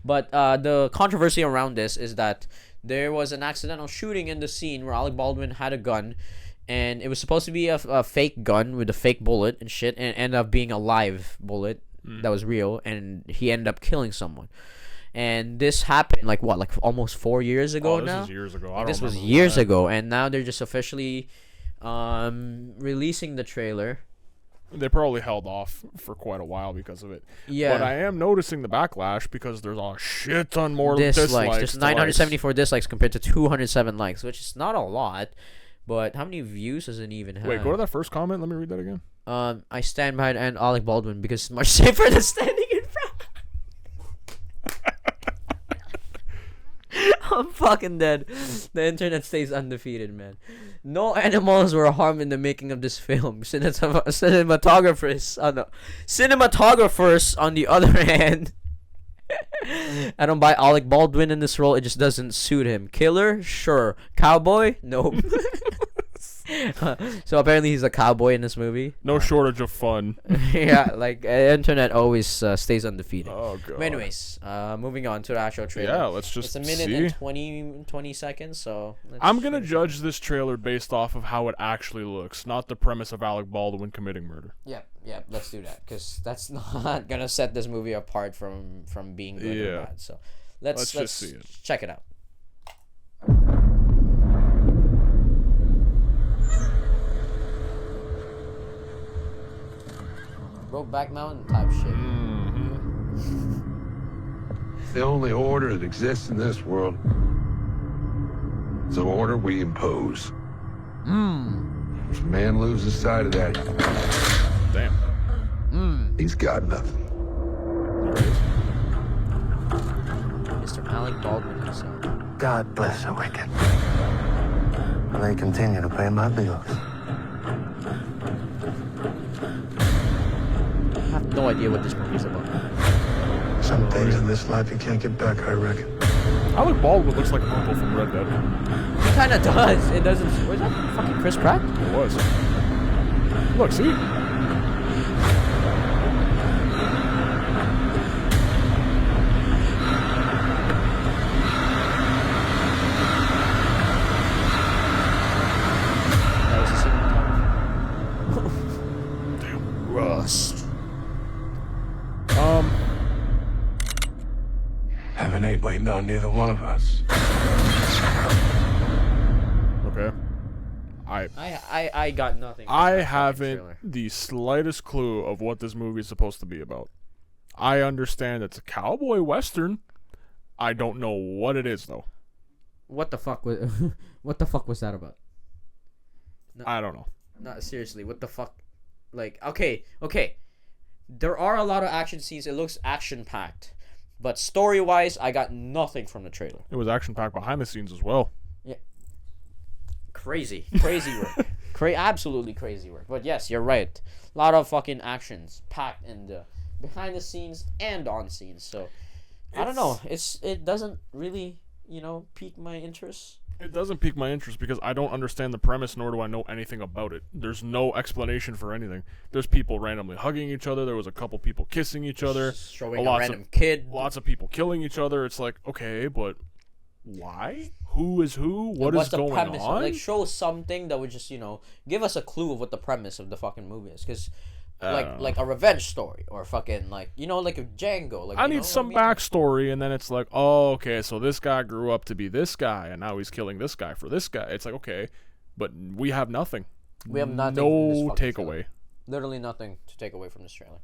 Speaker 1: But the controversy around this is that there was an accidental shooting in the scene where Alec Baldwin had a gun, and it was supposed to be a fake gun with a fake bullet and shit, and it ended up being a live bullet that was real, and he ended up killing someone. And this happened like almost 4 years ago now?
Speaker 2: This is years ago.
Speaker 1: This was years ago, and now they're just officially releasing the trailer.
Speaker 2: They probably held off for quite a while because of it.
Speaker 1: Yeah.
Speaker 2: But I am noticing the backlash because there's a shit ton more dislikes.
Speaker 1: There's 974 dislikes compared to 207 likes, which is not a lot. But how many views does it even have?
Speaker 2: Wait, go to that first comment. Let me read that again.
Speaker 1: I stand behind and Alec Baldwin because it's much safer than standing in front. I'm fucking dead. The internet stays undefeated, man. No animals were harmed in the making of this film. Cinematographers, on the other hand, I don't buy Alec Baldwin in this role. It just doesn't suit him. Killer, sure. Cowboy, nope. So apparently he's a cowboy in this movie.
Speaker 2: No shortage of fun.
Speaker 1: Yeah, like internet always stays undefeated.
Speaker 2: Oh god.
Speaker 1: But anyways, moving on to the actual trailer.
Speaker 2: Yeah, let's just
Speaker 1: It's a minute and 20 seconds, so
Speaker 2: I'm gonna judge this trailer based off of how it actually looks, not the premise of Alec Baldwin committing murder.
Speaker 1: Yep, let's do that, because that's not gonna set this movie apart from being good or bad. So let's
Speaker 2: just see it.
Speaker 1: check it out. Brokeback Mountain type shit.
Speaker 3: The only order that exists in this world is the order we impose. If a man loses sight of that,
Speaker 2: Damn.
Speaker 3: he's got nothing.
Speaker 2: There it is.
Speaker 1: Mr. Alec Baldwin himself.
Speaker 4: God bless the wicked. They continue to pay my bills.
Speaker 1: I have no idea what this movie is about.
Speaker 4: Some things in this life you can't get back, I reckon.
Speaker 2: Alec Baldwin looks like an uncle from Red Dead.
Speaker 1: He kind of does. It doesn't. Was that fucking Chris Pratt?
Speaker 2: It was. Look, see?
Speaker 1: That was the cinematography.
Speaker 2: Damn.
Speaker 1: Rust.
Speaker 4: Heaven ain't waiting on neither one of us.
Speaker 2: Okay.
Speaker 1: I got nothing.
Speaker 2: I haven't the slightest clue of what this movie is supposed to be about. I understand it's a cowboy western. I don't know what it is though.
Speaker 1: What the fuck was what the fuck was that about? No,
Speaker 2: I don't know.
Speaker 1: not seriously. What the fuck? Like, okay. There are a lot of action scenes. It looks action packed, but story wise, I got nothing from the trailer.
Speaker 2: It was action packed behind the scenes as well.
Speaker 1: Crazy work. Absolutely crazy work. But yes, you're right. A lot of fucking actions packed in the behind the scenes and on scenes. So I don't know. It doesn't really, pique my interest.
Speaker 2: It doesn't pique my interest because I don't understand the premise, nor do I know anything about it. There's no explanation for anything. There's people randomly hugging each other. There was a couple people kissing each other.
Speaker 1: Showing a random kid.
Speaker 2: Lots of people killing each other. It's like, okay, but why? Who is who? What's
Speaker 1: the
Speaker 2: going
Speaker 1: premise?
Speaker 2: on?
Speaker 1: Like, show something that would just, give us a clue of what the premise of the fucking movie is. Because, like a revenge story or fucking, like a Django. Like,
Speaker 2: I need some backstory, and then it's like, oh, okay, so this guy grew up to be this guy, and now he's killing this guy for this guy. It's like, okay, but we have nothing.
Speaker 1: We have nothing.
Speaker 2: No takeaway.
Speaker 1: Literally nothing to take away from this trailer.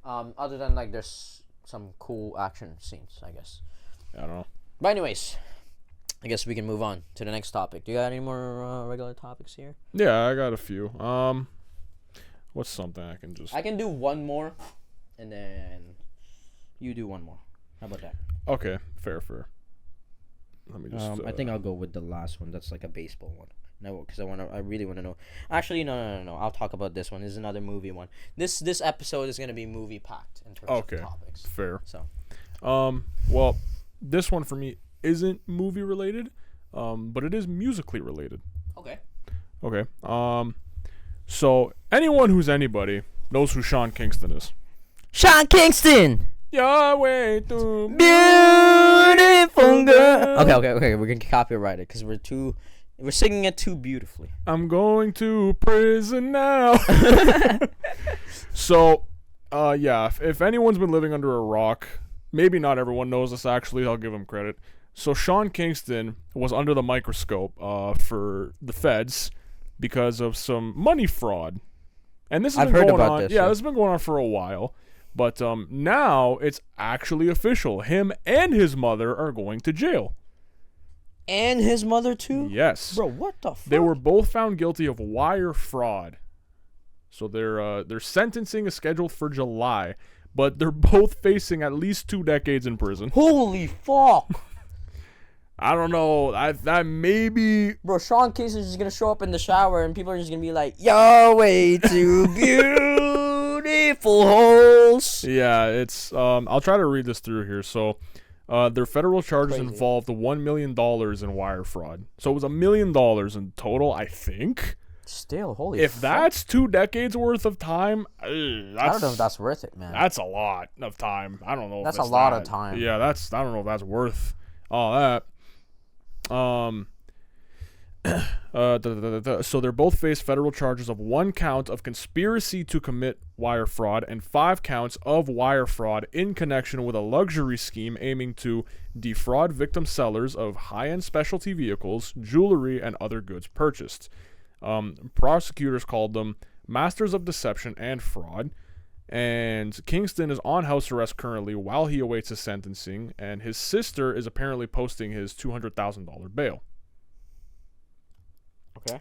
Speaker 1: Other than, there's some cool action scenes, I guess.
Speaker 2: I don't know.
Speaker 1: But anyways, I guess we can move on to the next topic. Do you got any more regular topics here?
Speaker 2: Yeah, I got a few. What's something I can just...
Speaker 1: I can do one more, and then you do one more. How about that?
Speaker 2: Okay, fair. Let me just...
Speaker 1: I think I'll go with the last one. That's like a baseball one. No, because I really want to know. Actually, no. I'll talk about this one. This is another movie one. This episode is gonna be movie packed in terms of topics.
Speaker 2: Fair.
Speaker 1: So,
Speaker 2: well, this one for me isn't movie related, but it is musically related. Okay. So anyone who's anybody knows who Sean Kingston is.
Speaker 1: Sean Kingston.
Speaker 2: Yahweh, to
Speaker 1: Beautiful girl. Okay. We're gonna copyright it because we're singing it too beautifully.
Speaker 2: I'm going to prison now. So, if anyone's been living under a rock, maybe not everyone knows this actually, I'll give him credit. So Sean Kingston was under the microscope for the feds because of some money fraud. And this has been going on. This has been going on for a while. But now it's actually official. Him and his mother are going to jail.
Speaker 1: And his mother too?
Speaker 2: Yes.
Speaker 1: Bro, what the fuck?
Speaker 2: They were both found guilty of wire fraud. So their sentencing is scheduled for July, but they're both facing at least 2 decades in prison.
Speaker 1: Holy fuck.
Speaker 2: I don't know. That maybe...
Speaker 1: Bro, Sean Kingston's just gonna show up in the shower and people are just gonna be like, Yahweh to beautiful holes.
Speaker 2: Yeah, it's... I'll try to read this through here. So, their federal charges involved $1 million in wire fraud. So it was $1 million in total, I think.
Speaker 1: Still, holy
Speaker 2: If
Speaker 1: fuck.
Speaker 2: that's 2 decades worth of time,
Speaker 1: I don't know if that's worth it, man.
Speaker 2: That's a lot of time. I don't know.
Speaker 1: That's
Speaker 2: if
Speaker 1: a lot of time.
Speaker 2: Yeah, I don't know if that's worth all that. So they're both faced federal charges of 1 count of conspiracy to commit wire fraud and 5 counts of wire fraud in connection with a luxury scheme aiming to defraud victim sellers of high-end specialty vehicles, jewelry, and other goods purchased. Prosecutors called them masters of deception and fraud. And Kingston is on house arrest currently while he awaits his sentencing, and his sister is apparently posting his $200,000 bail.
Speaker 1: Okay.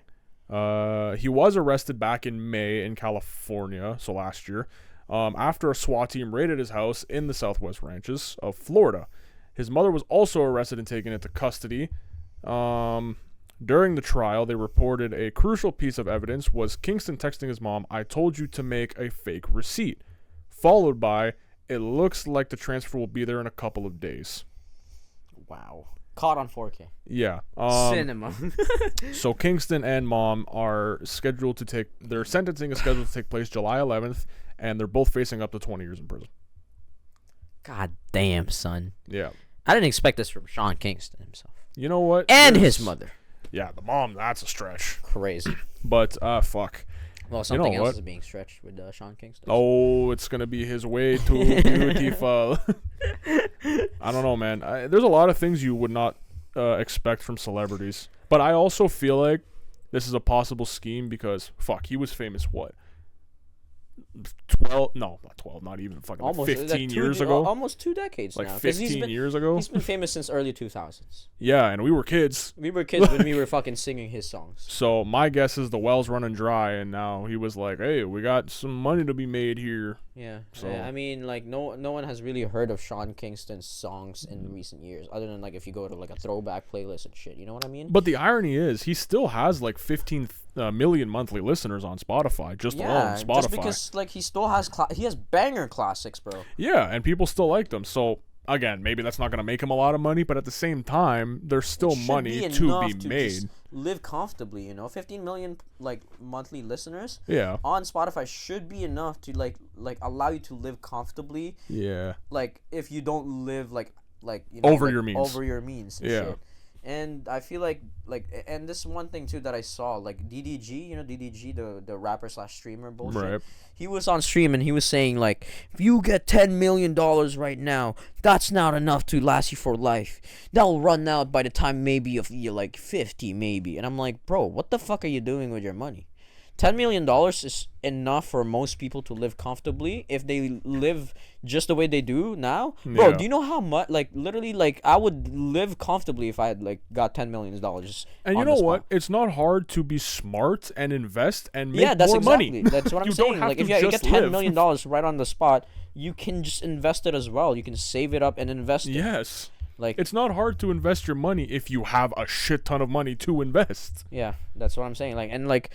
Speaker 2: He was arrested back in May in California, so last year, after a SWAT team raided his house in the Southwest Ranches of Florida. His mother was also arrested and taken into custody. During the trial, they reported a crucial piece of evidence was Kingston texting his mom, "I told you to make a fake receipt," followed by, "It looks like the transfer will be there in a couple of days."
Speaker 1: Wow. Caught on 4K.
Speaker 2: Yeah.
Speaker 1: Cinema.
Speaker 2: So Kingston and mom are scheduled to their sentencing is scheduled to take place July 11th, and they're both facing up to 20 years in prison.
Speaker 1: God damn, son.
Speaker 2: Yeah.
Speaker 1: I didn't expect this from Sean Kingston himself.
Speaker 2: You know what?
Speaker 1: And his mother.
Speaker 2: Yeah, the mom, that's a stretch.
Speaker 1: Crazy.
Speaker 2: But, fuck.
Speaker 1: Well, something
Speaker 2: you know
Speaker 1: else
Speaker 2: what?
Speaker 1: is being stretched with Sean Kingston.
Speaker 2: Oh, it's going to be his way too beautiful. I don't know, man. There's a lot of things you would not expect from celebrities. But I also feel like this is a possible scheme because, fuck, he was famous, what? 12? No, not 12, not even fucking
Speaker 1: Almost,
Speaker 2: 15 years ago.
Speaker 1: Almost 2 decades
Speaker 2: like
Speaker 1: now. 'Cause
Speaker 2: 15 years ago.
Speaker 1: He's been famous since early 2000s.
Speaker 2: Yeah, and we were kids.
Speaker 1: We were kids when we were fucking singing his songs.
Speaker 2: So my guess is the well's running dry, and now he was like, "Hey, we got some money to be made here."
Speaker 1: Yeah.
Speaker 2: So
Speaker 1: I mean, like no one has really heard of Sean Kingston's songs in recent years, other than like if you go to like a throwback playlist and shit. You know what I mean?
Speaker 2: But the irony is, he still has like 15 million monthly listeners on Spotify, just alone Spotify.
Speaker 1: Just because like he still has he has banger classics, bro.
Speaker 2: Yeah, and people still like them. So again, maybe that's not gonna make him a lot of money, but at the same time, there's still money to be made.
Speaker 1: Live comfortably, you know. 15 million like monthly listeners.
Speaker 2: Yeah.
Speaker 1: On Spotify should be enough to like allow you to live comfortably.
Speaker 2: Yeah.
Speaker 1: Like if you don't live like you know,
Speaker 2: over your means.
Speaker 1: Over your means. And
Speaker 2: yeah.
Speaker 1: Shit. And I feel like and this one thing too that I saw, like DDG, you know, DDG, the rapper / streamer bullshit.
Speaker 2: Right.
Speaker 1: He was on stream and he was saying like, if you get $10 million right now, that's not enough to last you for life. That'll run out by the time maybe of you're like 50 maybe. And I'm like, bro, what the fuck are you doing with your money? $10 million is enough for most people to live comfortably if they live just the way they do now. Bro, do you know how much, like, literally, like, I would live comfortably if I had, like, got $10 million.
Speaker 2: And you know what? It's not hard to be smart and invest and make
Speaker 1: that's
Speaker 2: more
Speaker 1: exactly.
Speaker 2: money.
Speaker 1: That's what I'm saying. Like, if you get $10 million right on the spot, you can just invest it as well. You can save it up and invest it.
Speaker 2: Yes.
Speaker 1: Like,
Speaker 2: it's not hard to invest your money if you have a shit ton of money to invest.
Speaker 1: Yeah, that's what I'm saying. Like, and, like,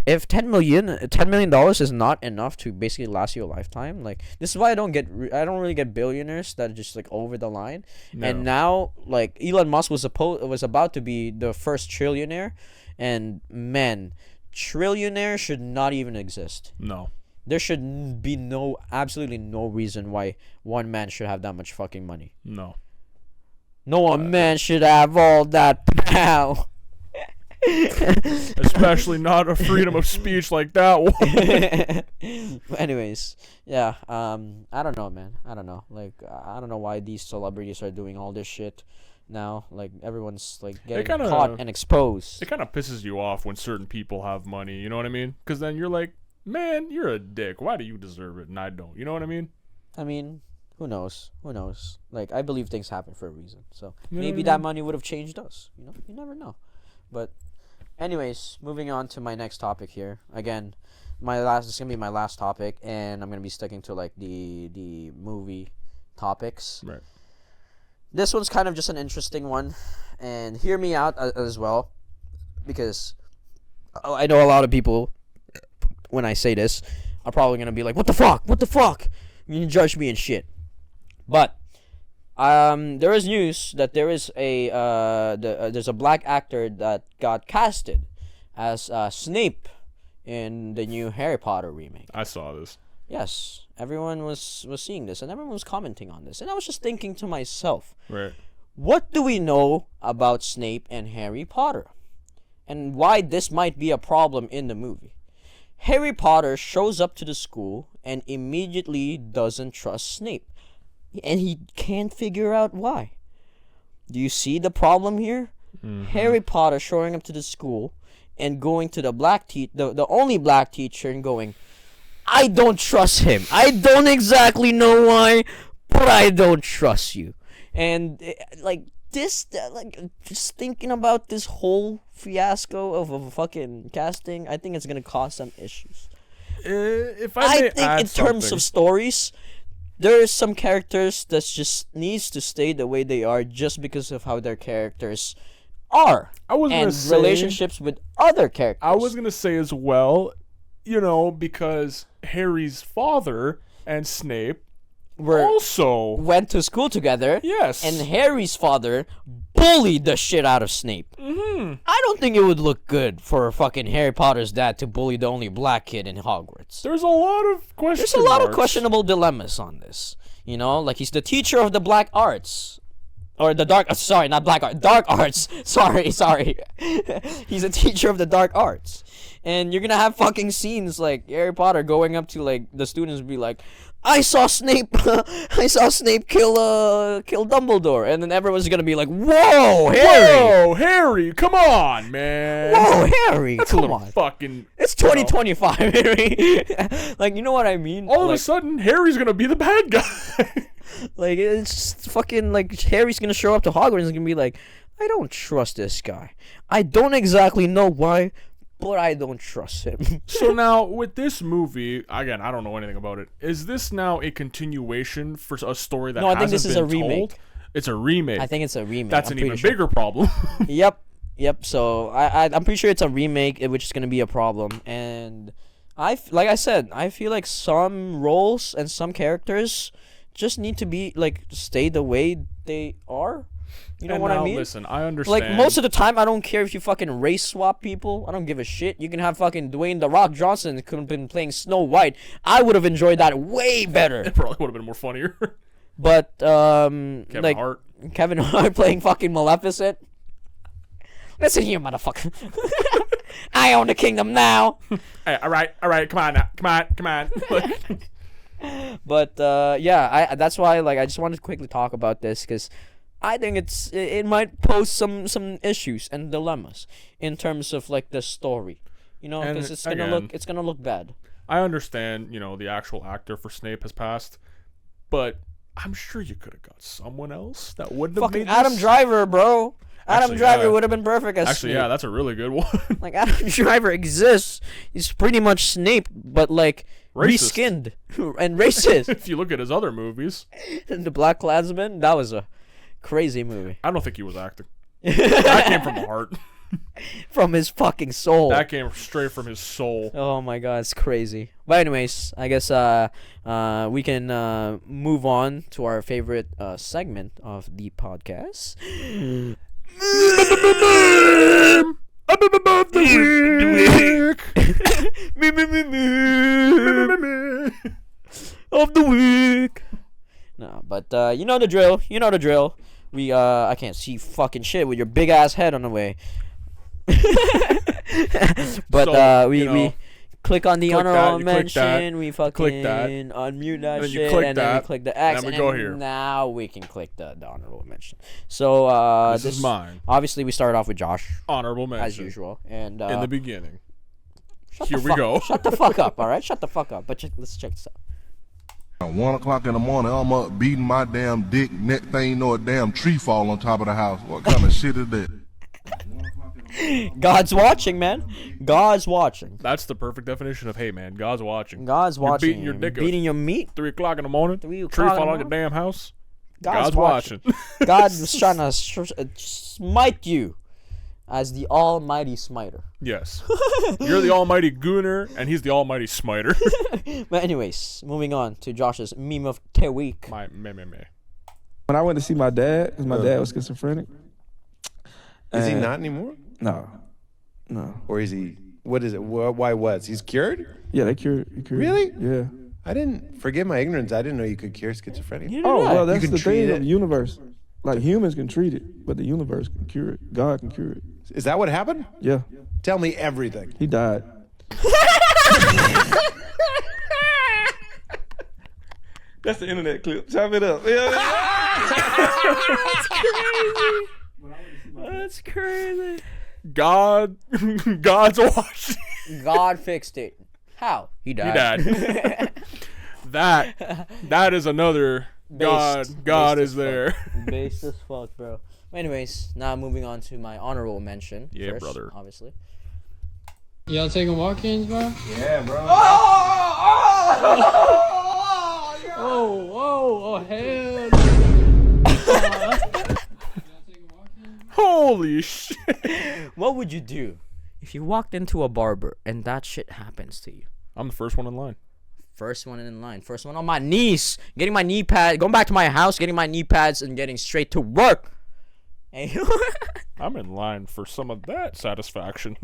Speaker 1: if $10 million is not enough to basically last you a lifetime, like this is why I don't really get billionaires that are just like over the line. No. And now like Elon Musk was about to be the first trillionaire, and man, trillionaire should not even exist.
Speaker 2: No. There
Speaker 1: should be absolutely no reason why one man should have that much fucking money.
Speaker 2: No.
Speaker 1: No one man should have all that power.
Speaker 2: Especially not a freedom of speech like that one.
Speaker 1: Anyways, yeah, I don't know, man. I don't know. Like, I don't know why these celebrities are doing all this shit now. Like, everyone's like getting caught and exposed.
Speaker 2: It kind of pisses you off when certain people have money. You know what I mean? Because then you're like, man, you're a dick. Why do you deserve it and I don't? You know what I mean?
Speaker 1: I mean, who knows? Who knows? Like, I believe things happen for a reason. So maybe that money would have changed us. You know, you never know. But anyways, moving on to my next topic here. Again, this is gonna be my last topic, and I'm gonna be sticking to like the movie topics.
Speaker 2: Right.
Speaker 1: This one's kind of just an interesting one, and hear me out as well, because I know a lot of people, when I say this, are probably gonna be like, "What the fuck? What the fuck? You can judge me and shit." But there is news that there is there's a black actor that got casted as Snape in the new Harry Potter remake.
Speaker 2: I saw this.
Speaker 1: Yes, everyone was seeing this, and everyone was commenting on this, and I was just thinking to myself,
Speaker 2: right,
Speaker 1: what do we know about Snape and Harry Potter, and why this might be a problem in the movie? Harry Potter shows up to the school and immediately doesn't trust Snape. And he can't figure out why. Do you see the problem here? Mm-hmm. Harry Potter showing up to the school and going to the only black teacher and going, I don't trust him. I don't exactly know why, but I don't trust you. And like this, like just thinking about this whole fiasco of a fucking casting, I think it's gonna cause some issues.
Speaker 2: If
Speaker 1: I think in terms of stories, there are some characters that just needs to stay the way they are just because of how their characters are.
Speaker 2: I was gonna
Speaker 1: and
Speaker 2: say,
Speaker 1: relationships with other characters.
Speaker 2: I was gonna say as well, you know, because Harry's father and Snape also
Speaker 1: went to school together.
Speaker 2: Yes.
Speaker 1: And Harry's father bullied the shit out of Snape.
Speaker 2: Mm-hmm.
Speaker 1: I don't think it would look good for fucking Harry Potter's dad to bully the only black kid in Hogwarts.
Speaker 2: There's a lot of questions.
Speaker 1: There's a lot of questionable dilemmas on this. You know, like he's the teacher of the black arts. Or the dark, sorry, not black art, dark arts. Sorry. He's a teacher of the dark arts. And you're gonna have fucking scenes like Harry Potter going up to like the students and be like, I saw Snape kill Dumbledore, and then everyone's gonna be like, whoa,
Speaker 2: Harry, come on, man.
Speaker 1: Whoa, Harry,
Speaker 2: That's
Speaker 1: come
Speaker 2: a little
Speaker 1: on.
Speaker 2: fucking.
Speaker 1: It's 2025, Harry. Like, you know what I mean?
Speaker 2: All of a sudden, Harry's gonna be the bad guy.
Speaker 1: Like, it's just fucking like Harry's gonna show up to Hogwarts and gonna be like, I don't trust this guy. I don't exactly know why, but I don't trust him.
Speaker 2: So now, with this movie, again, I don't know anything about it. Is this now a continuation for a story that hasn't been told? No, I think this is a remake. It's a remake.
Speaker 1: I think it's a remake.
Speaker 2: That's an even bigger problem.
Speaker 1: Yep. So I'm pretty sure it's a remake, which is gonna be a problem. And like I said, I feel like some roles and some characters just need to be like stay the way they are. You know what I mean?
Speaker 2: Listen, I understand.
Speaker 1: Like, most of the time, I don't care if you fucking race swap people. I don't give a shit. You can have fucking Dwayne The Rock Johnson could have been playing Snow White. I would have enjoyed that way better.
Speaker 2: It probably would have been more funnier.
Speaker 1: But,
Speaker 2: Kevin
Speaker 1: Hart playing fucking Maleficent. Listen here, motherfucker. I own the kingdom now.
Speaker 2: Hey, all right, come on now. Come on.
Speaker 1: But, yeah, that's why, like, I just wanted to quickly talk about this, because I think it might pose some issues and dilemmas in terms of like the story, you know, because it's gonna look bad.
Speaker 2: I understand, you know, the actual actor for Snape has passed, but I'm sure you could have got someone else that wouldn't have made this.
Speaker 1: Adam Driver, bro. Adam Driver would have been perfect as
Speaker 2: Snape. Yeah, that's a really good one.
Speaker 1: Like, Adam Driver exists. He's pretty much Snape, but like reskinned and racist.
Speaker 2: If you look at his other movies,
Speaker 1: The Black Klansman, that was a crazy movie.
Speaker 2: I don't think he was acting. That came from the heart.
Speaker 1: From his fucking soul.
Speaker 2: That came straight from his soul.
Speaker 1: Oh my god, it's crazy. But anyways, I guess we can move on to our favorite segment of the podcast. Of the week. No, but you know the drill. I can't see fucking shit with your big ass head on the way. But
Speaker 2: so,
Speaker 1: we click on the honorable mention, we fucking
Speaker 2: that,
Speaker 1: unmute that
Speaker 2: and
Speaker 1: shit,
Speaker 2: then
Speaker 1: and then we click the X,
Speaker 2: and then we go here.
Speaker 1: Now we can click the honorable mention. So
Speaker 2: this is mine.
Speaker 1: Obviously, we start off with Josh.
Speaker 2: Honorable mention.
Speaker 1: As usual. And
Speaker 2: in the beginning.
Speaker 1: Here we go. Shut the fuck up, alright? Shut the fuck up. But let's check this out.
Speaker 10: 1 o'clock in the morning, I'm up beating my damn dick. Next thing you know, a damn tree fall on top of the house. What kind of shit is that?
Speaker 1: God's watching, man. God's watching.
Speaker 2: That's the perfect definition of, hey, man, God's watching.
Speaker 1: God's watching.
Speaker 2: You're beating your dick.
Speaker 1: Beating your meat.
Speaker 2: 3 o'clock in the morning.
Speaker 1: 3 o'clock
Speaker 2: tree fall on your damn house.
Speaker 1: God's watching. God was trying to smite you as the almighty smiter.
Speaker 2: Yes. You're the almighty gooner, and he's the almighty smiter.
Speaker 1: But anyways, moving on to Josh's meme of the week.
Speaker 2: My meme.
Speaker 11: When I went to see my dad, because my dad was schizophrenic.
Speaker 12: Is he not anymore?
Speaker 11: No.
Speaker 12: Or is he? What is it? Why was he's cured?
Speaker 11: Yeah, they cured.
Speaker 12: Really?
Speaker 11: Yeah.
Speaker 12: I didn't forget my ignorance. I didn't know you could cure schizophrenia.
Speaker 11: Well, that's the thing of the universe. Like, humans can treat it, but the universe can cure it. God can cure it.
Speaker 12: Is that what happened?
Speaker 11: Yeah.
Speaker 12: Tell me everything.
Speaker 11: He died. That's the internet clip. Chop it up.
Speaker 1: That's crazy.
Speaker 2: God's watching.
Speaker 1: God fixed it. How? He
Speaker 2: He died. that is another God
Speaker 1: based
Speaker 2: is
Speaker 1: as
Speaker 2: there.
Speaker 1: Fuck. Based as fuck, bro. Anyways, now moving on to my honorable mention.
Speaker 2: Yeah,
Speaker 1: first,
Speaker 2: brother.
Speaker 1: Obviously.
Speaker 13: Y'all taking walk-ins, bro?
Speaker 12: Yeah, bro.
Speaker 13: Oh, hell.
Speaker 2: Holy shit.
Speaker 1: What would you do if you walked into a barber and that shit happens to you?
Speaker 2: I'm the first one in line.
Speaker 1: First one in line. First one on my knees. Getting my knee pad. Going back to my house, getting my knee pads, and getting straight to work. Hey.
Speaker 2: I'm in line for some of that satisfaction.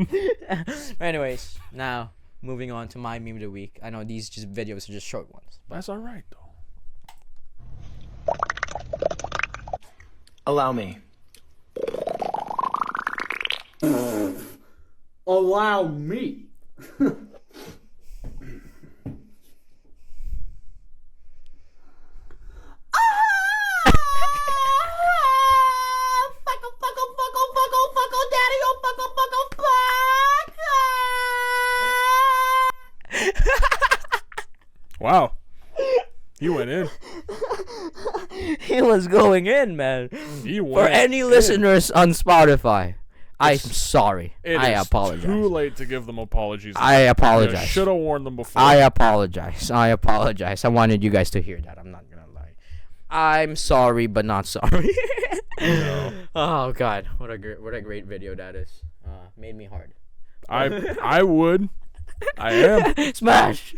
Speaker 1: Anyways, now moving on to my meme of the week. I know these videos are just short ones.
Speaker 2: That's alright, though.
Speaker 9: Allow me.
Speaker 13: Allow me.
Speaker 2: Wow. He went in.
Speaker 1: He was going in, man.
Speaker 2: He went
Speaker 1: For any
Speaker 2: in.
Speaker 1: listeners on Spotify, I'm sorry. I apologize.
Speaker 2: Too late to give them apologies.
Speaker 1: I apologize.
Speaker 2: Should have warned them before.
Speaker 1: I apologize. I wanted you guys to hear that. I'm not gonna lie. I'm sorry, but not sorry.
Speaker 2: No.
Speaker 1: Oh God, what a great video that is. Made me hard.
Speaker 2: I would. I am.
Speaker 1: Smash.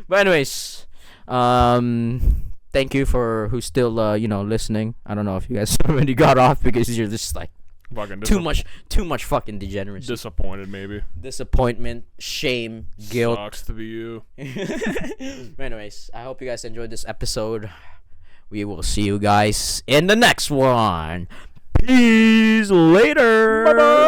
Speaker 2: But
Speaker 1: anyways, thank you for who's still listening. I don't know if you guys already got off because you're just like
Speaker 2: fucking
Speaker 1: too much fucking degeneracy.
Speaker 2: Disappointed, maybe.
Speaker 1: Disappointment, shame, guilt.
Speaker 2: Sucks to be you.
Speaker 1: Anyways, I hope you guys enjoyed this episode. We will see you guys in the next one. Peace later. Bye-bye.